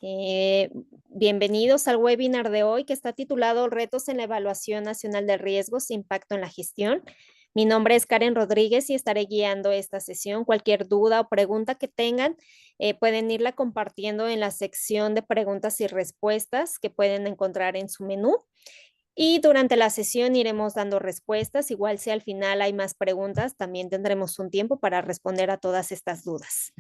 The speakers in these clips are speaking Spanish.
Eh, Bienvenidos al webinar de hoy que está titulado Retos en la Evaluación Nacional de Riesgos e Impacto en la Gestión. Mi nombre es Karen Rodríguez y estaré guiando esta sesión. Cualquier duda o pregunta que tengan, pueden irla compartiendo en la sección de preguntas y respuestas que pueden encontrar en su menú. Y durante la sesión iremos dando respuestas. Igual si al final hay más preguntas, también tendremos un tiempo para responder a todas estas dudas.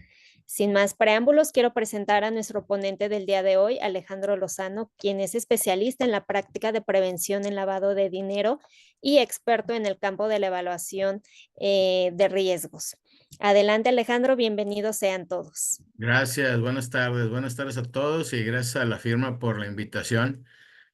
Sin más preámbulos, quiero presentar a nuestro ponente del día de hoy, Alejandro Lozano, quien es especialista en la práctica de prevención en lavado de dinero y experto en el campo de la evaluación de riesgos. Adelante, Alejandro, bienvenidos sean todos. Gracias, buenas tardes a todos y gracias a la firma por la invitación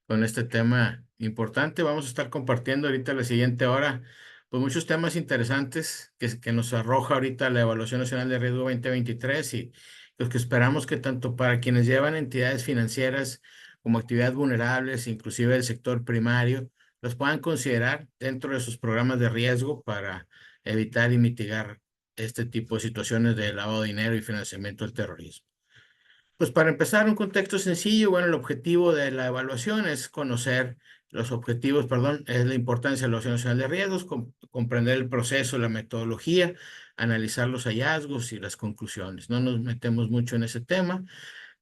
con este tema importante. Vamos a estar compartiendo ahorita la siguiente hora, pues muchos temas interesantes que nos arroja ahorita la Evaluación Nacional de Riesgo 2023 y los que esperamos que tanto para quienes llevan entidades financieras como actividades vulnerables, inclusive el sector primario, los puedan considerar dentro de sus programas de riesgo para evitar y mitigar este tipo de situaciones de lavado de dinero y financiamiento del terrorismo. Pues para empezar, un contexto sencillo, bueno, el objetivo de la evaluación es conocer los objetivos, perdón, es la importancia de la evaluación nacional de riesgos, comprender el proceso, la metodología, analizar los hallazgos y las conclusiones. No nos metemos mucho en ese tema.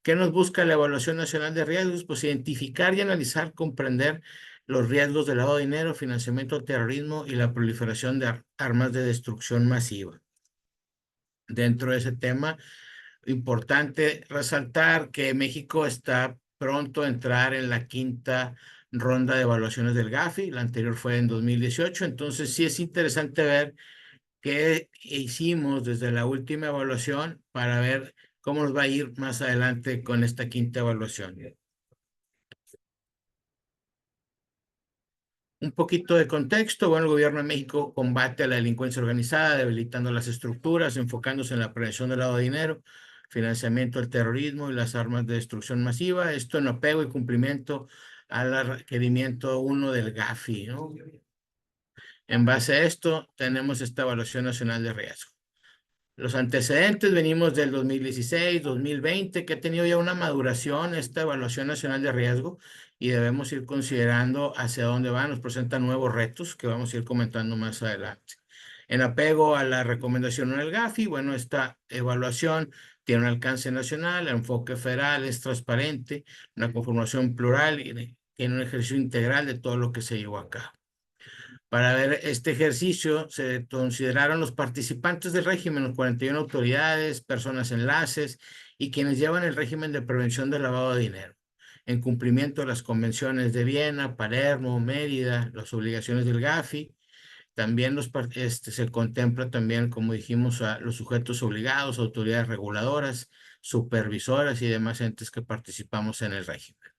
¿Qué nos busca la evaluación nacional de riesgos? Pues identificar y analizar, comprender los riesgos de lavado de dinero, financiamiento al terrorismo y la proliferación de armas de destrucción masiva. Dentro de ese tema, importante resaltar que México está pronto a entrar en la quinta ronda de evaluaciones del GAFI. La anterior fue en 2018. Entonces sí es interesante ver qué hicimos desde la última evaluación para ver cómo nos va a ir más adelante con esta quinta evaluación. Un poquito de contexto. Bueno, el gobierno de México combate a la delincuencia organizada, debilitando las estructuras, enfocándose en la prevención del lavado de dinero, financiamiento del terrorismo y las armas de destrucción masiva. Esto en apego y cumplimiento al requerimiento 1 del GAFI, ¿no? En base a esto, tenemos esta evaluación nacional de riesgo. Los antecedentes venimos del 2016, 2020, que ha tenido ya una maduración esta evaluación nacional de riesgo y debemos ir considerando hacia dónde va. Nos presentan nuevos retos que vamos a ir comentando más adelante. En apego a la recomendación del GAFI, bueno, esta evaluación tiene un alcance nacional, el enfoque federal es transparente, una conformación plural y tiene un ejercicio integral de todo lo que se llevó a cabo. Para ver este ejercicio se consideraron los participantes del régimen, los 41 autoridades, personas enlaces y quienes llevan el régimen de prevención del lavado de dinero, en cumplimiento de las convenciones de Viena, Palermo, Mérida, las obligaciones del GAFI. También se contempla también, como dijimos, a los sujetos obligados, autoridades reguladoras, supervisoras y demás entes que participamos en el régimen.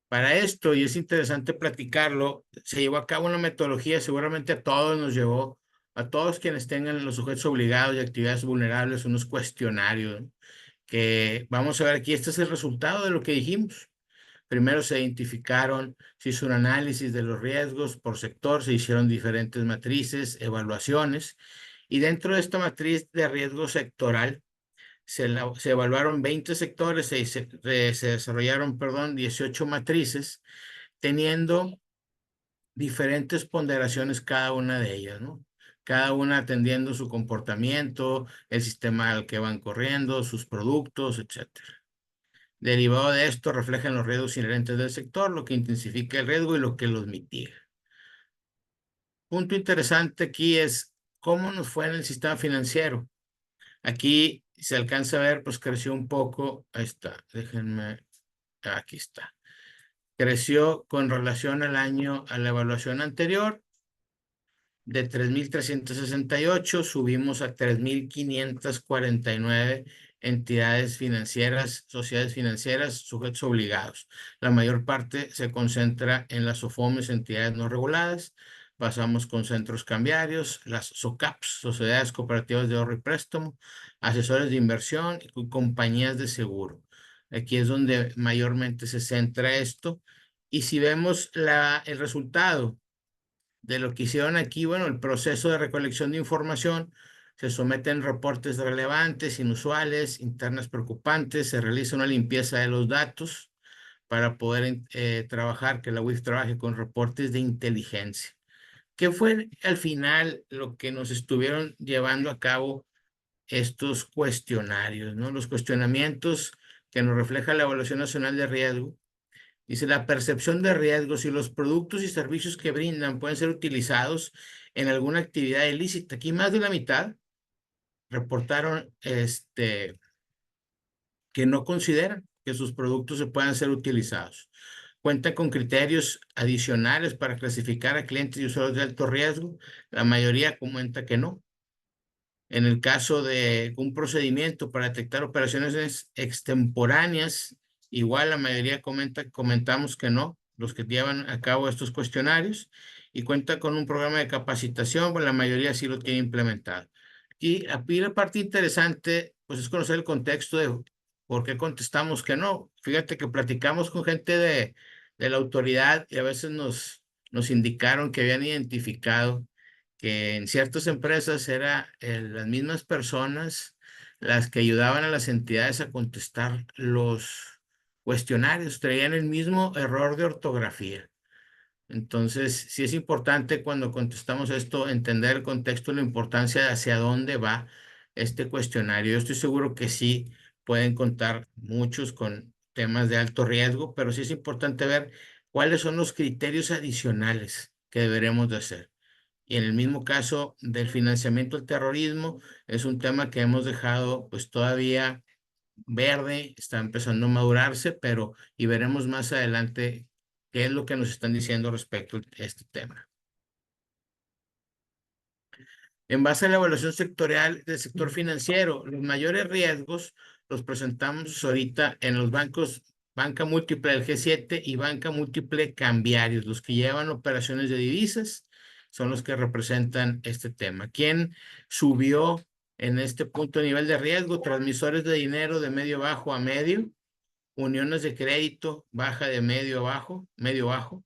Para esto, y es interesante platicarlo, se llevó a cabo una metodología, seguramente a todos nos llevó, a todos quienes tengan los sujetos obligados y actividades vulnerables, unos cuestionarios, ¿no? Que vamos a ver aquí, este es el resultado de lo que dijimos. Primero se identificaron, se hizo un análisis de los riesgos por sector, se hicieron diferentes matrices, evaluaciones, y dentro de esta matriz de riesgo sectoral, se evaluaron 20 sectores, se desarrollaron, perdón, 18 matrices, teniendo diferentes ponderaciones cada una de ellas, ¿no? Cada una atendiendo su comportamiento, el sistema al que van corriendo, sus productos, etcétera. Derivado de esto, reflejan los riesgos inherentes del sector, lo que intensifica el riesgo y lo que los mitiga. Punto interesante aquí es cómo nos fue en el sistema financiero. Aquí se alcanza a ver, pues creció un poco. Ahí está, déjenme, aquí está. Creció con relación al año, a la evaluación anterior, de 3,368 subimos a 3,549 entidades financieras, sociedades financieras, sujetos obligados. La mayor parte se concentra en las SOFOMES, entidades no reguladas. Pasamos con centros cambiarios, las SOCAPs, sociedades cooperativas de ahorro y préstamo, asesores de inversión y compañías de seguro. Aquí es donde mayormente se centra esto. Y si vemos el resultado de lo que hicieron aquí, bueno, el proceso de recolección de información se someten reportes relevantes, inusuales, internas preocupantes, se realiza una limpieza de los datos para poder trabajar, que la UIF trabaje con reportes de inteligencia. ¿Qué fue al final lo que nos estuvieron llevando a cabo estos cuestionarios, ¿no? Los cuestionamientos que nos refleja la Evaluación Nacional de Riesgo. Dice, la percepción de riesgos y los productos y servicios que brindan pueden ser utilizados en alguna actividad ilícita. Aquí más de la mitad reportaron que no consideran que sus productos se puedan ser utilizados. Cuenta con criterios adicionales para clasificar a clientes y usuarios de alto riesgo. La mayoría comenta que no. En el caso de un procedimiento para detectar operaciones extemporáneas, igual la mayoría comentamos que no, los que llevan a cabo estos cuestionarios, y cuenta con un programa de capacitación, pues la mayoría sí lo tiene implementado. Y aquí la parte interesante, pues es conocer el contexto de por qué contestamos que no. Fíjate que platicamos con gente de la autoridad y a veces nos indicaron que habían identificado que en ciertas empresas era las mismas personas las que ayudaban a las entidades a contestar los cuestionarios, traían el mismo error de ortografía. Entonces, sí es importante cuando contestamos esto entender el contexto, la importancia de hacia dónde va este cuestionario. Yo estoy seguro que sí pueden contar muchos con temas de alto riesgo, pero sí es importante ver cuáles son los criterios adicionales que deberemos de hacer. Y en el mismo caso del financiamiento al terrorismo, es un tema que hemos dejado pues todavía verde, está empezando a madurarse, pero y veremos más adelante qué es lo que nos están diciendo respecto a este tema. En base a la evaluación sectorial del sector financiero, los mayores riesgos los presentamos ahorita en los bancos, banca múltiple del G7 y banca múltiple cambiarios, los que llevan operaciones de divisas son los que representan este tema. ¿Quién subió en este punto de nivel de riesgo? Transmisores de dinero de medio bajo a medio, uniones de crédito baja de medio bajo, medio bajo,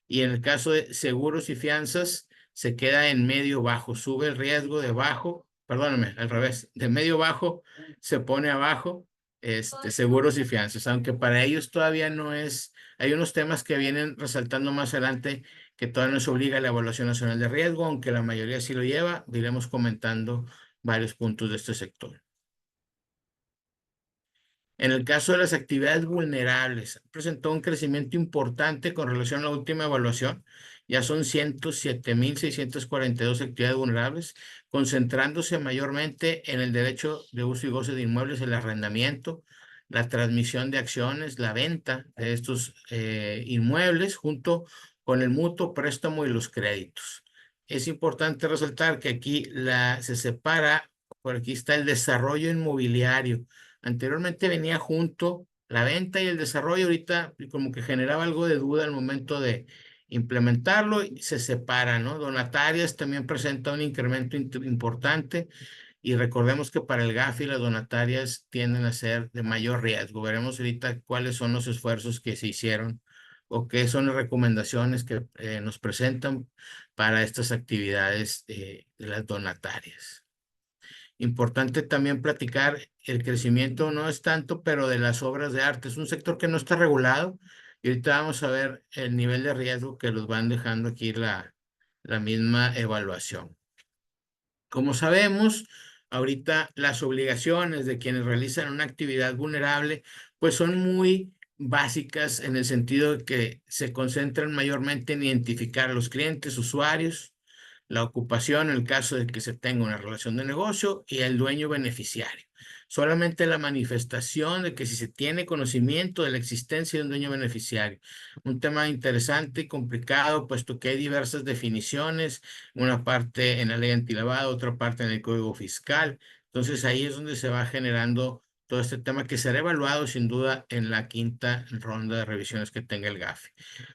y en el caso de seguros y fianzas se queda en medio bajo, sube el riesgo de bajo, perdóname, al revés, de medio bajo se pone abajo, seguros y fianzas, aunque para ellos todavía no es, hay unos temas que vienen resaltando más adelante que todavía nos obliga a la Evaluación Nacional de Riesgo, aunque la mayoría sí lo lleva, iremos comentando varios puntos de este sector. En el caso de las actividades vulnerables, presentó un crecimiento importante con relación a la última evaluación. Ya son 107,642 actividades vulnerables, concentrándose mayormente en el derecho de uso y goce de inmuebles, el arrendamiento, la transmisión de acciones, la venta de estos inmuebles, junto con el mutuo, préstamo y los créditos. Es importante resaltar que aquí se separa, por aquí está el desarrollo inmobiliario. Anteriormente venía junto la venta y el desarrollo, ahorita como que generaba algo de duda al momento de implementarlo y se separa, ¿no? Donatarias también presenta un incremento importante y recordemos que para el GAFI las donatarias tienden a ser de mayor riesgo. Veremos ahorita cuáles son los esfuerzos que se hicieron o qué son las recomendaciones que nos presentan para estas actividades de las donatarias. Importante también platicar, el crecimiento no es tanto, pero de las obras de arte. Es un sector que no está regulado y ahorita vamos a ver el nivel de riesgo que los van dejando aquí la misma evaluación. Como sabemos, ahorita las obligaciones de quienes realizan una actividad vulnerable, pues son muy básicas en el sentido de que se concentran mayormente en identificar a los clientes, usuarios, la ocupación en el caso de que se tenga una relación de negocio y el dueño beneficiario. Solamente la manifestación de que si se tiene conocimiento de la existencia de un dueño beneficiario. Un tema interesante y complicado, puesto que hay diversas definiciones, una parte en la ley antilavado, otra parte en el Código Fiscal. Entonces ahí es donde se va generando todo este tema que será evaluado sin duda en la quinta ronda de revisiones que tenga el GAFI.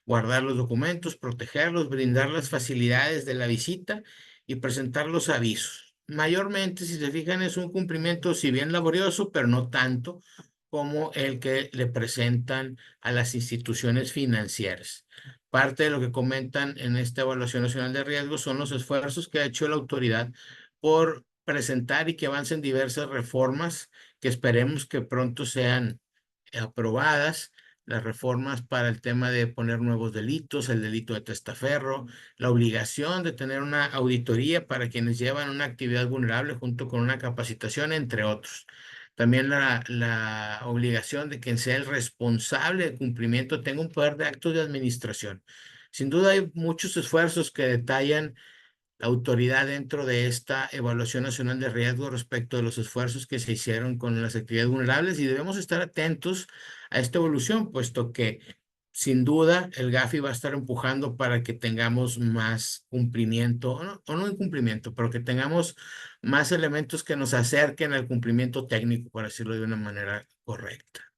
Guardar los documentos, protegerlos, brindar las facilidades de la visita y presentar los avisos. Mayormente, si se fijan, es un cumplimiento, si bien laborioso, pero no tanto como el que le presentan a las instituciones financieras. Parte de lo que comentan en esta Evaluación Nacional de Riesgos son los esfuerzos que ha hecho la autoridad por presentar y que avancen diversas reformas que esperemos que pronto sean aprobadas. Las reformas para el tema de poner nuevos delitos, el delito de testaferro, la obligación de tener una auditoría para quienes llevan una actividad vulnerable junto con una capacitación, entre otros. También la obligación de quien sea el responsable de cumplimiento tenga un poder de actos de administración. Sin duda hay muchos esfuerzos que detallan la autoridad dentro de esta Evaluación Nacional de Riesgo respecto de los esfuerzos que se hicieron con las actividades vulnerables y debemos estar atentos a esta evolución, puesto que sin duda el GAFI va a estar empujando para que tengamos más cumplimiento, o no incumplimiento, pero que tengamos más elementos que nos acerquen al cumplimiento técnico, por decirlo de una manera correcta.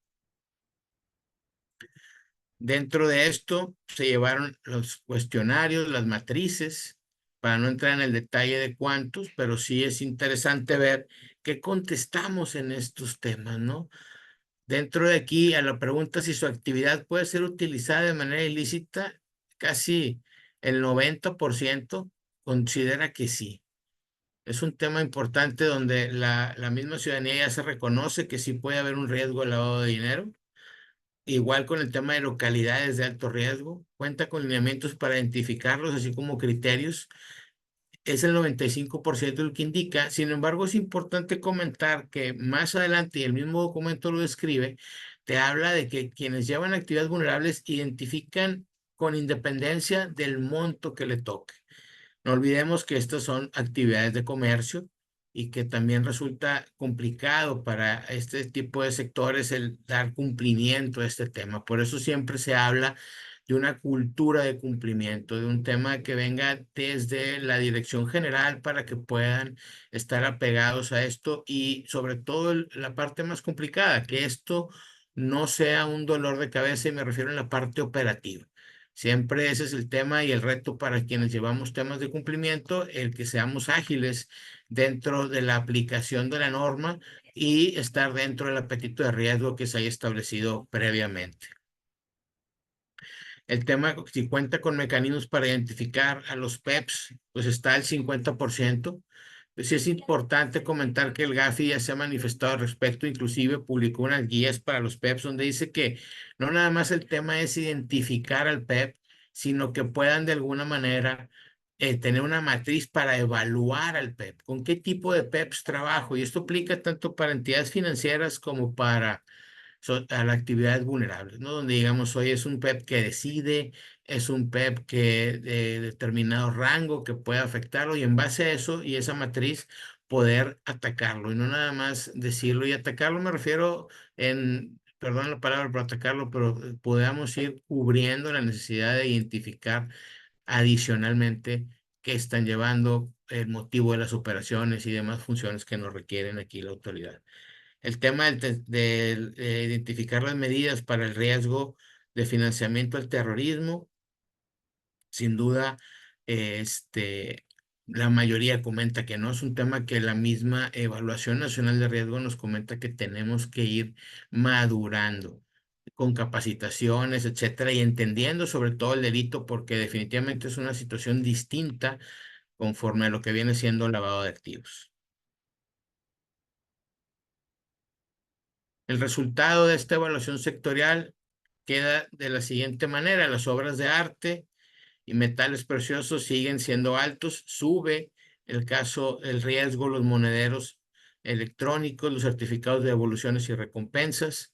Dentro de esto se llevaron los cuestionarios, las matrices, para no entrar en el detalle de cuántos, pero sí es interesante ver qué contestamos en estos temas, ¿no? Dentro de aquí, a la pregunta si su actividad puede ser utilizada de manera ilícita, casi el 90% considera que sí. Es un tema importante donde la misma ciudadanía ya se reconoce que sí puede haber un riesgo de lavado de dinero. Igual con el tema de localidades de alto riesgo, cuenta con lineamientos para identificarlos, así como criterios. Es el 95% el que indica. Sin embargo, es importante comentar que más adelante, y el mismo documento lo describe, te habla de que quienes llevan actividades vulnerables identifican con independencia del monto que le toque. No olvidemos que estas son actividades de comercio y que también resulta complicado para este tipo de sectores el dar cumplimiento a este tema. Por eso siempre se habla de una cultura de cumplimiento, de un tema que venga desde la dirección general para que puedan estar apegados a esto y sobre todo la parte más complicada, que esto no sea un dolor de cabeza y me refiero a la parte operativa. Siempre ese es el tema y el reto para quienes llevamos temas de cumplimiento, el que seamos ágiles dentro de la aplicación de la norma y estar dentro del apetito de riesgo que se haya establecido previamente. El tema, si cuenta con mecanismos para identificar a los PEPs, pues está al 50%. Pues sí es importante comentar que el GAFI ya se ha manifestado al respecto, inclusive publicó unas guías para los PEPs donde dice que no nada más el tema es identificar al PEP, sino que puedan de alguna manera tener una matriz para evaluar al PEP, con qué tipo de PEPs trabajo. Y esto aplica tanto para entidades financieras como para a las actividades vulnerables, ¿no? Donde digamos, hoy es un PEP que decide, es un PEP que de determinado rango que puede afectarlo y en base a eso y esa matriz poder atacarlo y no nada más decirlo y atacarlo me refiero en, perdón la palabra por atacarlo, pero podamos ir cubriendo la necesidad de identificar adicionalmente qué están llevando, el motivo de las operaciones y demás funciones que nos requieren aquí la autoridad. El tema de identificar las medidas para el riesgo de financiamiento al terrorismo, sin duda, este, la mayoría comenta que no es un tema que la misma Evaluación Nacional de Riesgo nos comenta que tenemos que ir madurando con capacitaciones, etcétera, y entendiendo sobre todo el delito, porque definitivamente es una situación distinta conforme a lo que viene siendo lavado de activos. El resultado de esta evaluación sectorial queda de la siguiente manera: las obras de arte y metales preciosos siguen siendo altos, sube el riesgo, los monederos electrónicos, los certificados de devoluciones y recompensas.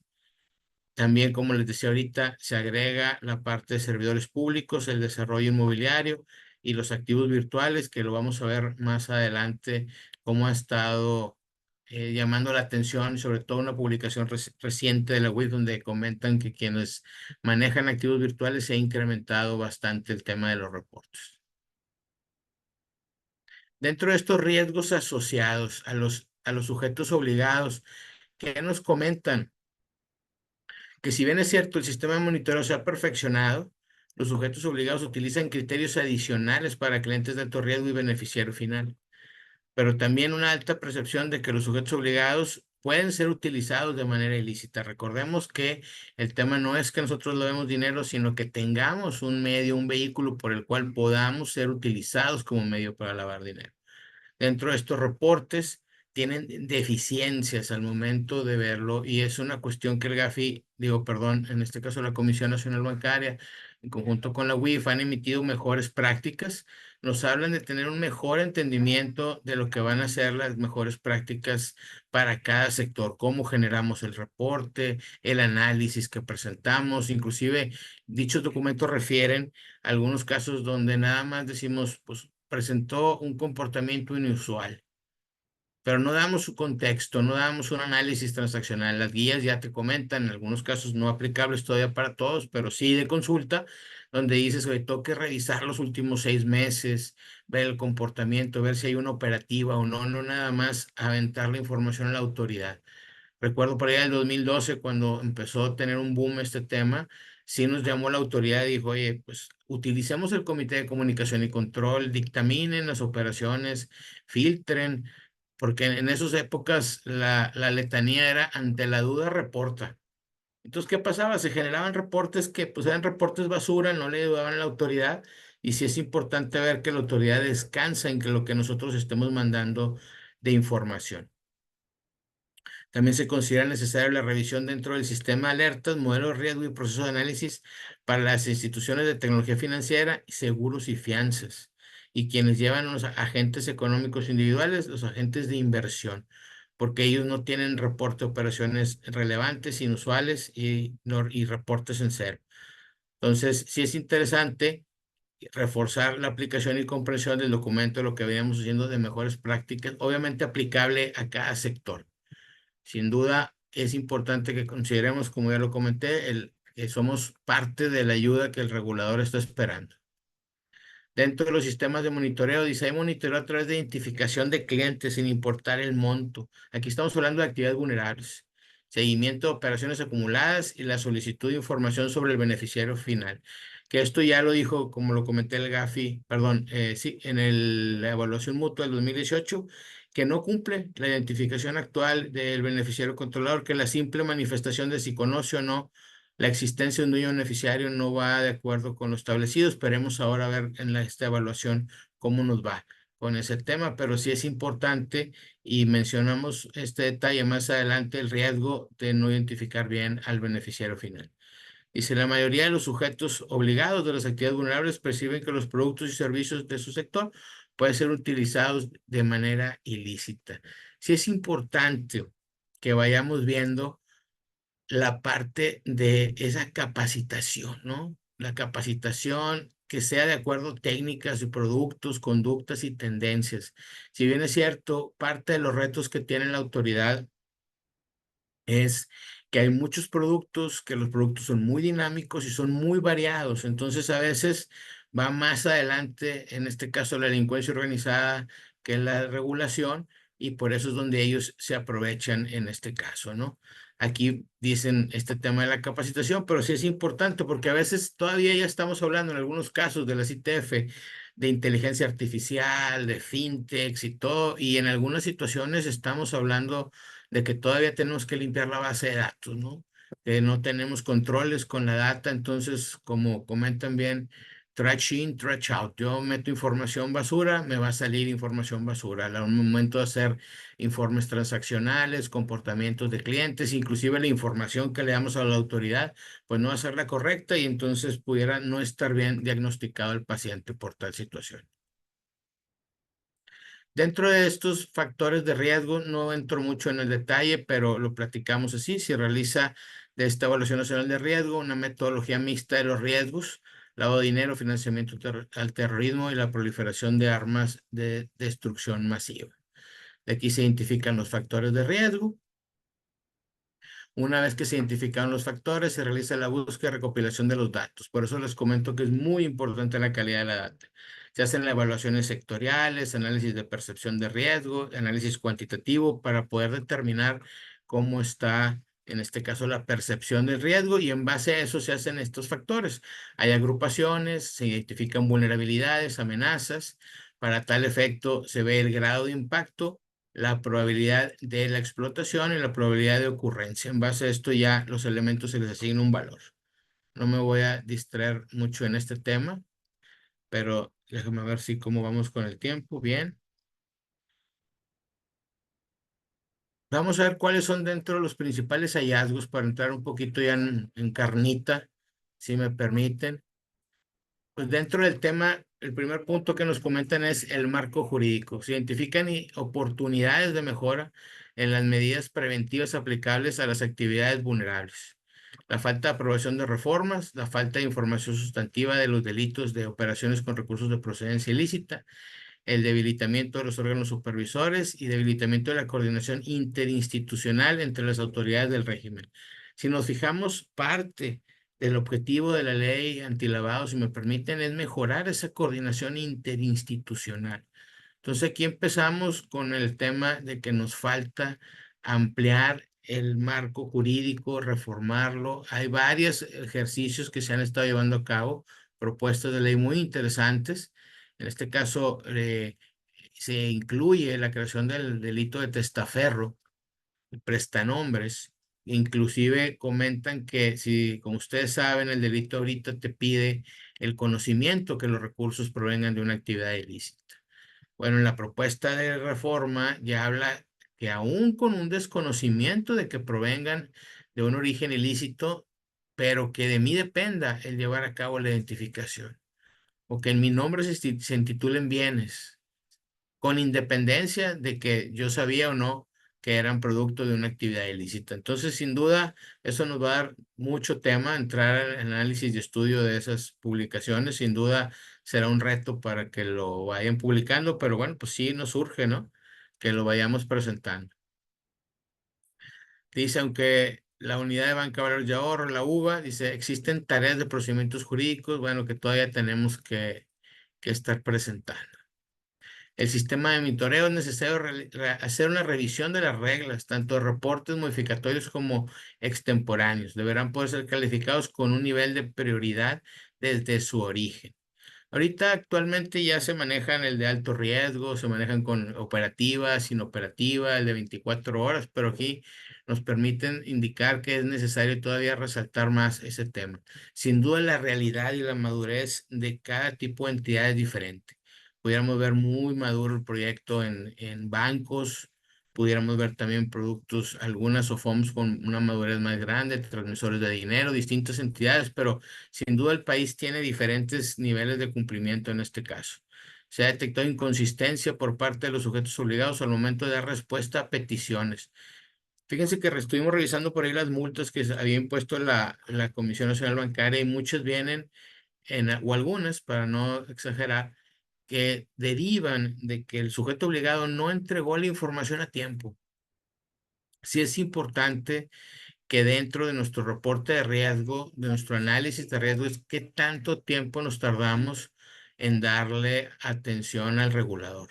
También, como les decía ahorita, se agrega la parte de servidores públicos, el desarrollo inmobiliario y los activos virtuales, que lo vamos a ver más adelante, cómo ha estado llamando la atención, sobre todo una publicación reciente de la UIF donde comentan que quienes manejan activos virtuales se ha incrementado bastante el tema de los reportes. Dentro de estos riesgos asociados a los sujetos obligados, ¿qué nos comentan? Que si bien es cierto, el sistema de monitoreo se ha perfeccionado, los sujetos obligados utilizan criterios adicionales para clientes de alto riesgo y beneficiario final, pero también una alta percepción de que los sujetos obligados pueden ser utilizados de manera ilícita. Recordemos que el tema no es que nosotros lavemos dinero, sino que tengamos un medio, un vehículo por el cual podamos ser utilizados como medio para lavar dinero. Dentro de estos reportes tienen deficiencias al momento de verlo y es una cuestión que el GAFI, digo, perdón, en este caso la Comisión Nacional Bancaria, en conjunto con la UIF, han emitido mejores prácticas. Nos hablan de tener un mejor entendimiento de lo que van a ser las mejores prácticas para cada sector, cómo generamos el reporte, el análisis que presentamos, inclusive dichos documentos refieren a algunos casos donde nada más decimos, pues presentó un comportamiento inusual, pero no damos su contexto, no damos un análisis transaccional. Las guías ya te comentan, en algunos casos no aplicables todavía para todos, pero sí de consulta, donde dices, oye, tengo que revisar los últimos 6 meses, ver el comportamiento, ver si hay una operativa o no, no nada más aventar la información a la autoridad. Recuerdo por allá del 2012, cuando empezó a tener un boom este tema, sí nos llamó la autoridad y dijo, oye, pues utilicemos el Comité de Comunicación y Control, dictaminen las operaciones, filtren, porque en esas épocas la letanía era ante la duda reporta. Entonces, ¿qué pasaba? Se generaban reportes que pues eran reportes basura, no le ayudaban a la autoridad y sí es importante ver que la autoridad descansa en que lo que nosotros estemos mandando de información. También se considera necesaria la revisión dentro del sistema de alertas, modelo de riesgo y proceso de análisis para las instituciones de tecnología financiera, seguros y fianzas, y quienes llevan los agentes económicos individuales, los agentes de inversión, porque ellos no tienen reporte de operaciones relevantes, inusuales y reportes en cero. Entonces, sí es interesante reforzar la aplicación y comprensión del documento, lo que veníamos haciendo de mejores prácticas, obviamente aplicable a cada sector. Sin duda, es importante que consideremos, como ya lo comenté, que somos parte de la ayuda que el regulador está esperando. Dentro de los sistemas de monitoreo, dice, hay monitoreo a través de identificación de clientes sin importar el monto. Aquí estamos hablando de actividades vulnerables, seguimiento de operaciones acumuladas y la solicitud de información sobre el beneficiario final. Que esto ya lo dijo, como lo comenté el GAFI, perdón, sí, la evaluación mutua del 2018, que no cumple la identificación actual del beneficiario controlador, que la simple manifestación de si conoce o no la existencia de un dueño beneficiario no va de acuerdo con lo establecido. Esperemos ahora ver en esta evaluación cómo nos va con ese tema, pero sí es importante y mencionamos este detalle más adelante, el riesgo de no identificar bien al beneficiario final. Dice, la mayoría de los sujetos obligados de las actividades vulnerables perciben que los productos y servicios de su sector pueden ser utilizados de manera ilícita. Sí es importante que vayamos viendo la parte de esa capacitación, ¿no? La capacitación que sea de acuerdo a técnicas y productos, conductas y tendencias. Si bien es cierto, parte de los retos que tiene la autoridad es que hay muchos productos, que los productos son muy dinámicos y son muy variados. Entonces, a veces va más adelante, en este caso, la delincuencia organizada que la regulación, y por eso es donde ellos se aprovechan en este caso, ¿no? Aquí dicen este tema de la capacitación, pero sí es importante porque a veces todavía ya estamos hablando en algunos casos de las ITF, de inteligencia artificial, de fintechs y todo, y en algunas situaciones estamos hablando de que todavía tenemos que limpiar la base de datos, ¿no? Que no tenemos controles con la data, entonces, como comentan bien, trash in, trash out. Yo meto información basura, me va a salir información basura. Al momento de hacer informes transaccionales, comportamientos de clientes, inclusive la información que le damos a la autoridad, pues no va a ser la correcta y entonces pudiera no estar bien diagnosticado el paciente por tal situación. Dentro de estos factores de riesgo, no entro mucho en el detalle, pero lo platicamos así. Se realiza de esta evaluación nacional de riesgo una metodología mixta de los riesgos, lavado de dinero, financiamiento al terrorismo y la proliferación de armas de destrucción masiva. De aquí se identifican los factores de riesgo. Una vez que se identificaron los factores, se realiza la búsqueda y recopilación de los datos. Por eso les comento que es muy importante la calidad de la data. Se hacen evaluaciones sectoriales, análisis de percepción de riesgo, análisis cuantitativo para poder determinar cómo está, en este caso, la percepción del riesgo y en base a eso se hacen estos factores. Hay agrupaciones, se identifican vulnerabilidades, amenazas. Para tal efecto, se ve el grado de impacto, la probabilidad de la explotación y la probabilidad de ocurrencia. En base a esto ya los elementos se les asigna un valor. No me voy a distraer mucho en este tema, pero déjame ver si cómo vamos con el tiempo. Bien. Vamos a ver cuáles son dentro de los principales hallazgos para entrar un poquito ya en carnita, si me permiten. Pues dentro del tema, el primer punto que nos comentan es el marco jurídico. Se identifican oportunidades de mejora en las medidas preventivas aplicables a las actividades vulnerables. La falta de aprobación de reformas, la falta de información sustantiva de los delitos de operaciones con recursos de procedencia ilícita, el debilitamiento de los órganos supervisores y debilitamiento de la coordinación interinstitucional entre las autoridades del régimen. Si nos fijamos, parte del objetivo de la ley antilavado, si me permiten, es mejorar esa coordinación interinstitucional. Entonces aquí empezamos con el tema de que nos falta ampliar el marco jurídico, reformarlo. Hay varios ejercicios que se han estado llevando a cabo, propuestas de ley muy interesantes. En este caso, se incluye la creación del delito de testaferro, prestanombres. Inclusive comentan que si, como ustedes saben, el delito ahorita te pide el conocimiento que los recursos provengan de una actividad ilícita. Bueno, en la propuesta de reforma ya habla que aún con un desconocimiento de que provengan de un origen ilícito, pero que de mí dependa el llevar a cabo la identificación, o que en mi nombre se intitulen bienes, con independencia de que yo sabía o no que eran producto de una actividad ilícita. Entonces, sin duda, eso nos va a dar mucho tema, entrar al análisis y estudio de esas publicaciones. Sin duda, será un reto para que lo vayan publicando, pero bueno, pues sí nos surge, ¿no? Que lo vayamos presentando. Dice, aunque la unidad de banca de valores de ahorro, la UVA, dice, existen tareas de procedimientos jurídicos, bueno, que todavía tenemos que estar presentando. El sistema de monitoreo es necesario hacer una revisión de las reglas, tanto de reportes modificatorios como extemporáneos. Deberán poder ser calificados con un nivel de prioridad desde su origen. Ahorita actualmente ya se manejan el de alto riesgo, se manejan con operativa, sin operativa, el de 24 horas, pero aquí nos permiten indicar que es necesario todavía resaltar más ese tema. Sin duda la realidad y la madurez de cada tipo de entidad es diferente. Pudiéramos ver muy maduro el proyecto en bancos, pudiéramos ver también productos, algunas OFOMs con una madurez más grande, transmisores de dinero, distintas entidades, pero sin duda el país tiene diferentes niveles de cumplimiento en este caso. Se ha detectado inconsistencia por parte de los sujetos obligados al momento de dar respuesta a peticiones. Fíjense que estuvimos revisando por ahí las multas que había impuesto la Comisión Nacional Bancaria y muchas vienen, o algunas, para no exagerar, que derivan de que el sujeto obligado no entregó la información a tiempo. Sí es importante que dentro de nuestro reporte de riesgo, de nuestro análisis de riesgo, es qué tanto tiempo nos tardamos en darle atención al regulador.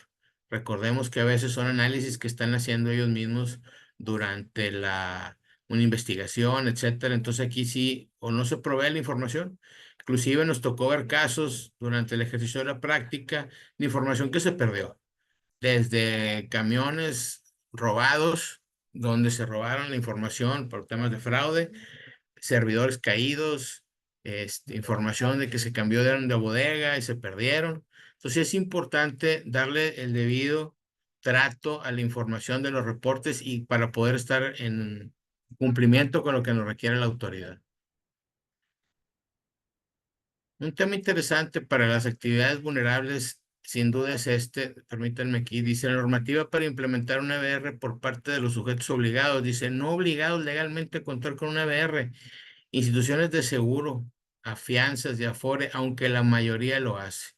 Recordemos que a veces son análisis que están haciendo ellos mismos durante una investigación, etcétera. Entonces aquí sí, o no se provee la información. Inclusive nos tocó ver casos durante el ejercicio de la práctica de información que se perdió desde camiones robados, donde se robaron la información por temas de fraude, servidores caídos, información de que se cambió de bodega y se perdieron. Entonces es importante darle el debido trato a la información de los reportes y para poder estar en cumplimiento con lo que nos requiere la autoridad. Un tema interesante para las actividades vulnerables, sin duda es permítanme aquí, dice la normativa para implementar una EBR por parte de los sujetos obligados, dice no obligados legalmente a contar con una EBR, instituciones de seguro, afianzas y afore, aunque la mayoría lo hace.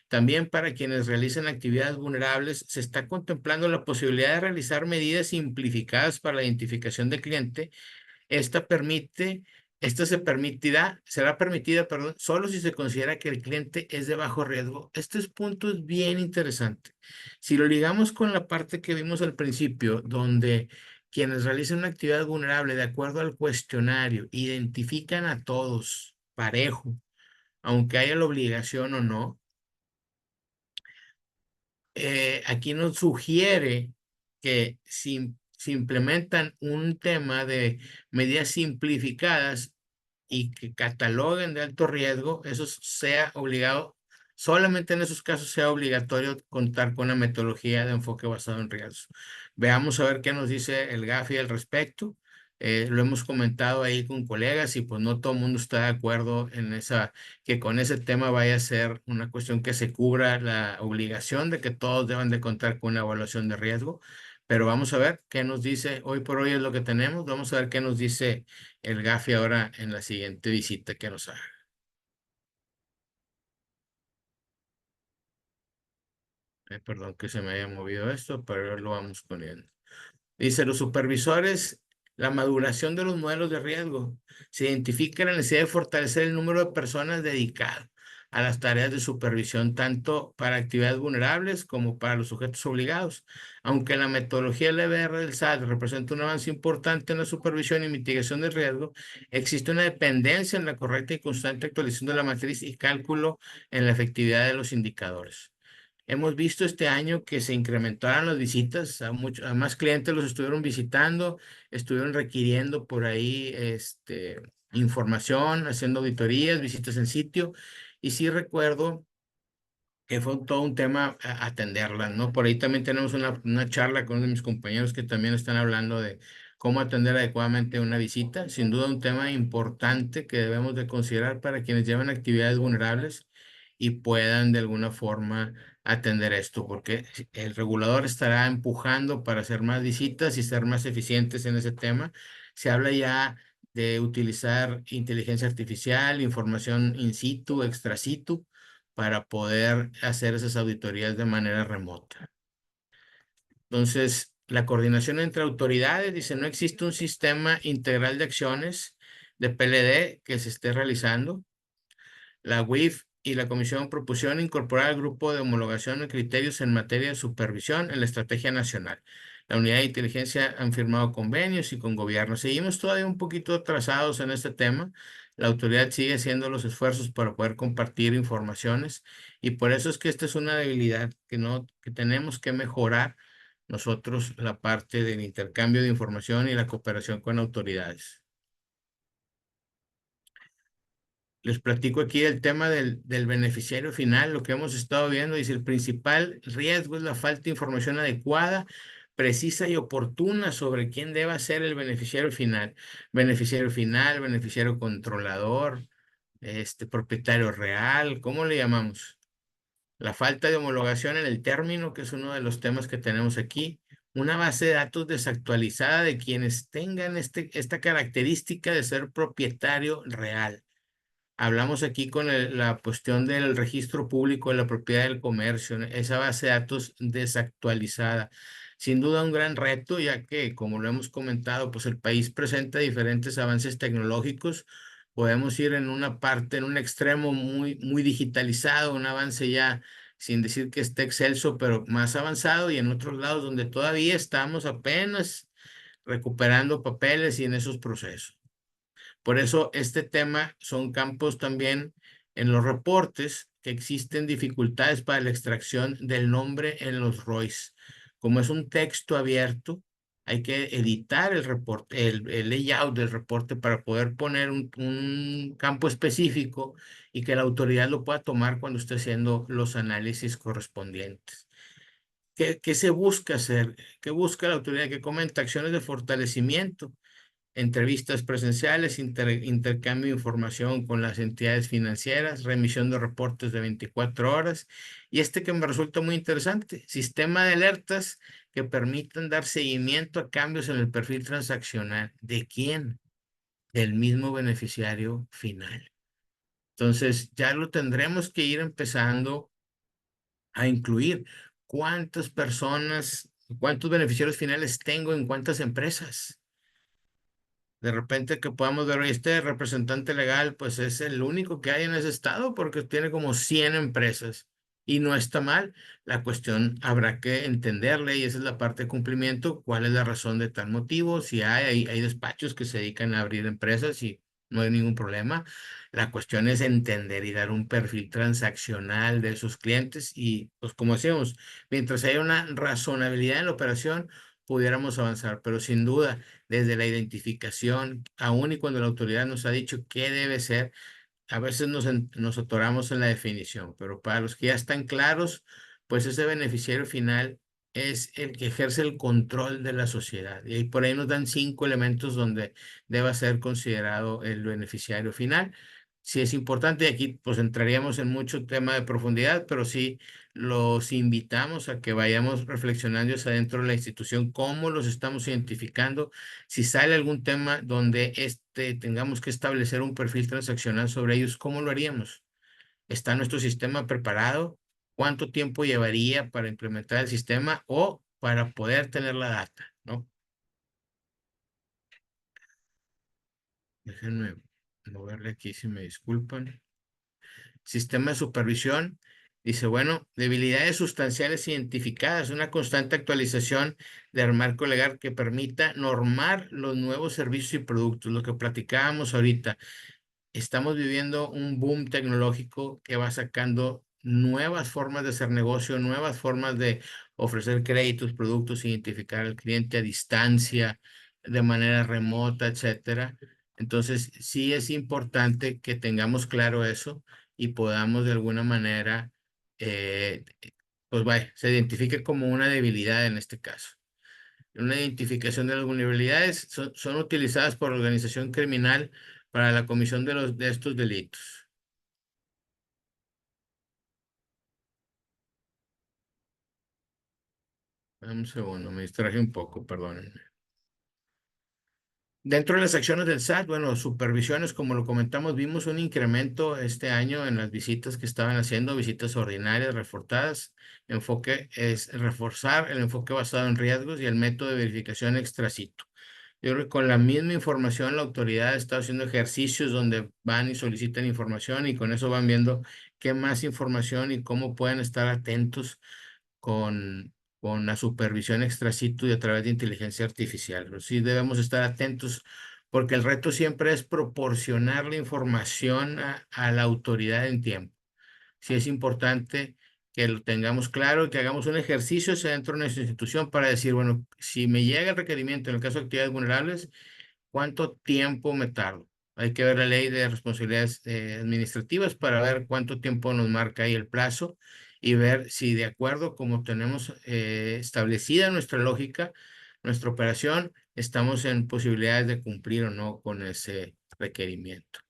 También para quienes realizan actividades vulnerables, se está contemplando la posibilidad de realizar medidas simplificadas para la identificación del cliente. Esta permite, esta será permitida, perdón, solo si se considera que el cliente es de bajo riesgo. Este punto es bien interesante. Si lo ligamos con la parte que vimos al principio, donde quienes realizan una actividad vulnerable de acuerdo al cuestionario identifican a todos parejo, aunque haya la obligación o no, aquí nos sugiere que si implementan un tema de medidas simplificadas y que cataloguen de alto riesgo, eso sea obligado, solamente en esos casos sea obligatorio contar con una metodología de enfoque basado en riesgos. Veamos a ver qué nos dice el GAFI al respecto. Lo hemos comentado ahí con colegas y pues no todo el mundo está de acuerdo en que con ese tema vaya a ser una cuestión que se cubra la obligación de que todos deben de contar con una evaluación de riesgo. Pero vamos a ver qué nos dice, hoy por hoy es lo que tenemos, vamos a ver qué nos dice el GAFI ahora en la siguiente visita que nos haga. Perdón que se me haya movido esto, pero lo vamos poniendo. Dice, los supervisores, la maduración de los modelos de riesgo. Se identifica la necesidad de fortalecer el número de personas dedicadas a las tareas de supervisión, tanto para actividades vulnerables como para los sujetos obligados. Aunque la metodología LBR del SAT representa un avance importante en la supervisión y mitigación del riesgo, existe una dependencia en la correcta y constante actualización de la matriz y cálculo en la efectividad de los indicadores. Hemos visto este año que se incrementaron las visitas, a más clientes los estuvieron visitando, estuvieron requiriendo por ahí información, haciendo auditorías, visitas en sitio. Y sí recuerdo que fue todo un tema atenderla, ¿no? Por ahí también tenemos una charla con uno de mis compañeros que también están hablando de cómo atender adecuadamente una visita. Sin duda un tema importante que debemos de considerar para quienes llevan actividades vulnerables y puedan de alguna forma atender esto, porque el regulador estará empujando para hacer más visitas y ser más eficientes en ese tema. Se habla ya de utilizar inteligencia artificial, información in situ, extra situ para poder hacer esas auditorías de manera remota. Entonces, la coordinación entre autoridades, dice, no existe un sistema integral de acciones de PLD que se esté realizando. La UIF y la Comisión propusieron incorporar al grupo de homologación de criterios en materia de supervisión en la estrategia nacional. La unidad de inteligencia han firmado convenios y con gobiernos. Seguimos todavía un poquito atrasados en este tema. La autoridad sigue haciendo los esfuerzos para poder compartir informaciones y por eso es que esta es una debilidad que tenemos que mejorar nosotros la parte del intercambio de información y la cooperación con autoridades. Les platico aquí el tema del beneficiario final, lo que hemos estado viendo, dice, el principal riesgo es la falta de información adecuada, precisa y oportuna sobre quién deba ser el beneficiario final, beneficiario controlador, propietario real, ¿cómo le llamamos? La falta de homologación en el término, que es uno de los temas que tenemos aquí, una base de datos desactualizada de quienes tengan esta característica de ser propietario real. Hablamos aquí con la cuestión del registro público de la propiedad del comercio, ¿no? Esa base de datos desactualizada. Sin duda un gran reto, ya que, como lo hemos comentado, pues el país presenta diferentes avances tecnológicos. Podemos ir en una parte, en un extremo muy, muy digitalizado, un avance ya, sin decir que esté excelso, pero más avanzado, y en otros lados donde todavía estamos apenas recuperando papeles y en esos procesos. Por eso este tema son campos también en los reportes que existen dificultades para la extracción del nombre en los ROIs. Como es un texto abierto, hay que editar el reporte, el layout del reporte para poder poner un campo específico y que la autoridad lo pueda tomar cuando esté haciendo los análisis correspondientes. ¿Qué se busca hacer? ¿Qué busca la autoridad? Que comenta acciones de fortalecimiento, entrevistas presenciales, intercambio de información con las entidades financieras, remisión de reportes de 24 horas y que me resulta muy interesante, sistema de alertas que permitan dar seguimiento a cambios en el perfil transaccional. ¿De quién? Del mismo beneficiario final. Entonces, ya lo tendremos que ir empezando a incluir. ¿Cuántas personas, cuántos beneficiarios finales tengo en cuántas empresas? De repente que podamos ver, oye, este representante legal, pues es el único que hay en ese estado porque tiene como 100 empresas y no está mal. La cuestión habrá que entenderle y esa es la parte de cumplimiento, cuál es la razón de tal motivo. Si hay despachos que se dedican a abrir empresas y no hay ningún problema. La cuestión es entender y dar un perfil transaccional de esos clientes y pues como decíamos, mientras haya una razonabilidad en la operación, pudiéramos avanzar, pero sin duda desde la identificación, aun y cuando la autoridad nos ha dicho qué debe ser, a veces nos atoramos en la definición, pero para los que ya están claros, pues ese beneficiario final es el que ejerce el control de la sociedad. Y por ahí nos dan 5 elementos donde deba ser considerado el beneficiario final. Sí es importante, y aquí pues entraríamos en mucho tema de profundidad, pero sí los invitamos a que vayamos reflexionando hacia dentro de la institución, cómo los estamos identificando, si sale algún tema donde tengamos que establecer un perfil transaccional sobre ellos, ¿cómo lo haríamos? ¿Está nuestro sistema preparado? ¿Cuánto tiempo llevaría para implementar el sistema o para poder tener la data, ¿no? Déjenme moverle aquí si me disculpan. Sistema de supervisión. Dice, bueno, debilidades sustanciales identificadas, una constante actualización del marco legal que permita normar los nuevos servicios y productos, lo que platicábamos ahorita. Estamos viviendo un boom tecnológico que va sacando nuevas formas de hacer negocio, nuevas formas de ofrecer créditos, productos, identificar al cliente a distancia, de manera remota, etcétera. Entonces, sí es importante que tengamos claro eso y podamos de alguna manera, eh, pues vaya, se identifique como una debilidad en este caso. Una identificación de las vulnerabilidades son utilizadas por la organización criminal para la comisión de estos delitos. Dame un segundo, me distraje un poco, perdónenme. Dentro de las acciones del SAT, bueno, supervisiones, como lo comentamos, vimos un incremento este año en las visitas que estaban haciendo, visitas ordinarias, reforzadas. Enfoque es reforzar el enfoque basado en riesgos y el método de verificación extracito. Yo creo que con la misma información la autoridad está haciendo ejercicios donde van y solicitan información y con eso van viendo qué más información y cómo pueden estar atentos con la supervisión extrasitu y a través de inteligencia artificial. Pero sí debemos estar atentos porque el reto siempre es proporcionar la información a la autoridad en tiempo. Sí es importante que lo tengamos claro, que hagamos un ejercicio hacia dentro de nuestra institución para decir, bueno, si me llega el requerimiento en el caso de actividades vulnerables, ¿cuánto tiempo me tardo? Hay que ver la ley de responsabilidades administrativas para ver cuánto tiempo nos marca ahí el plazo y ver si de acuerdo como tenemos establecida nuestra lógica, nuestra operación, estamos en posibilidades de cumplir o no con ese requerimiento.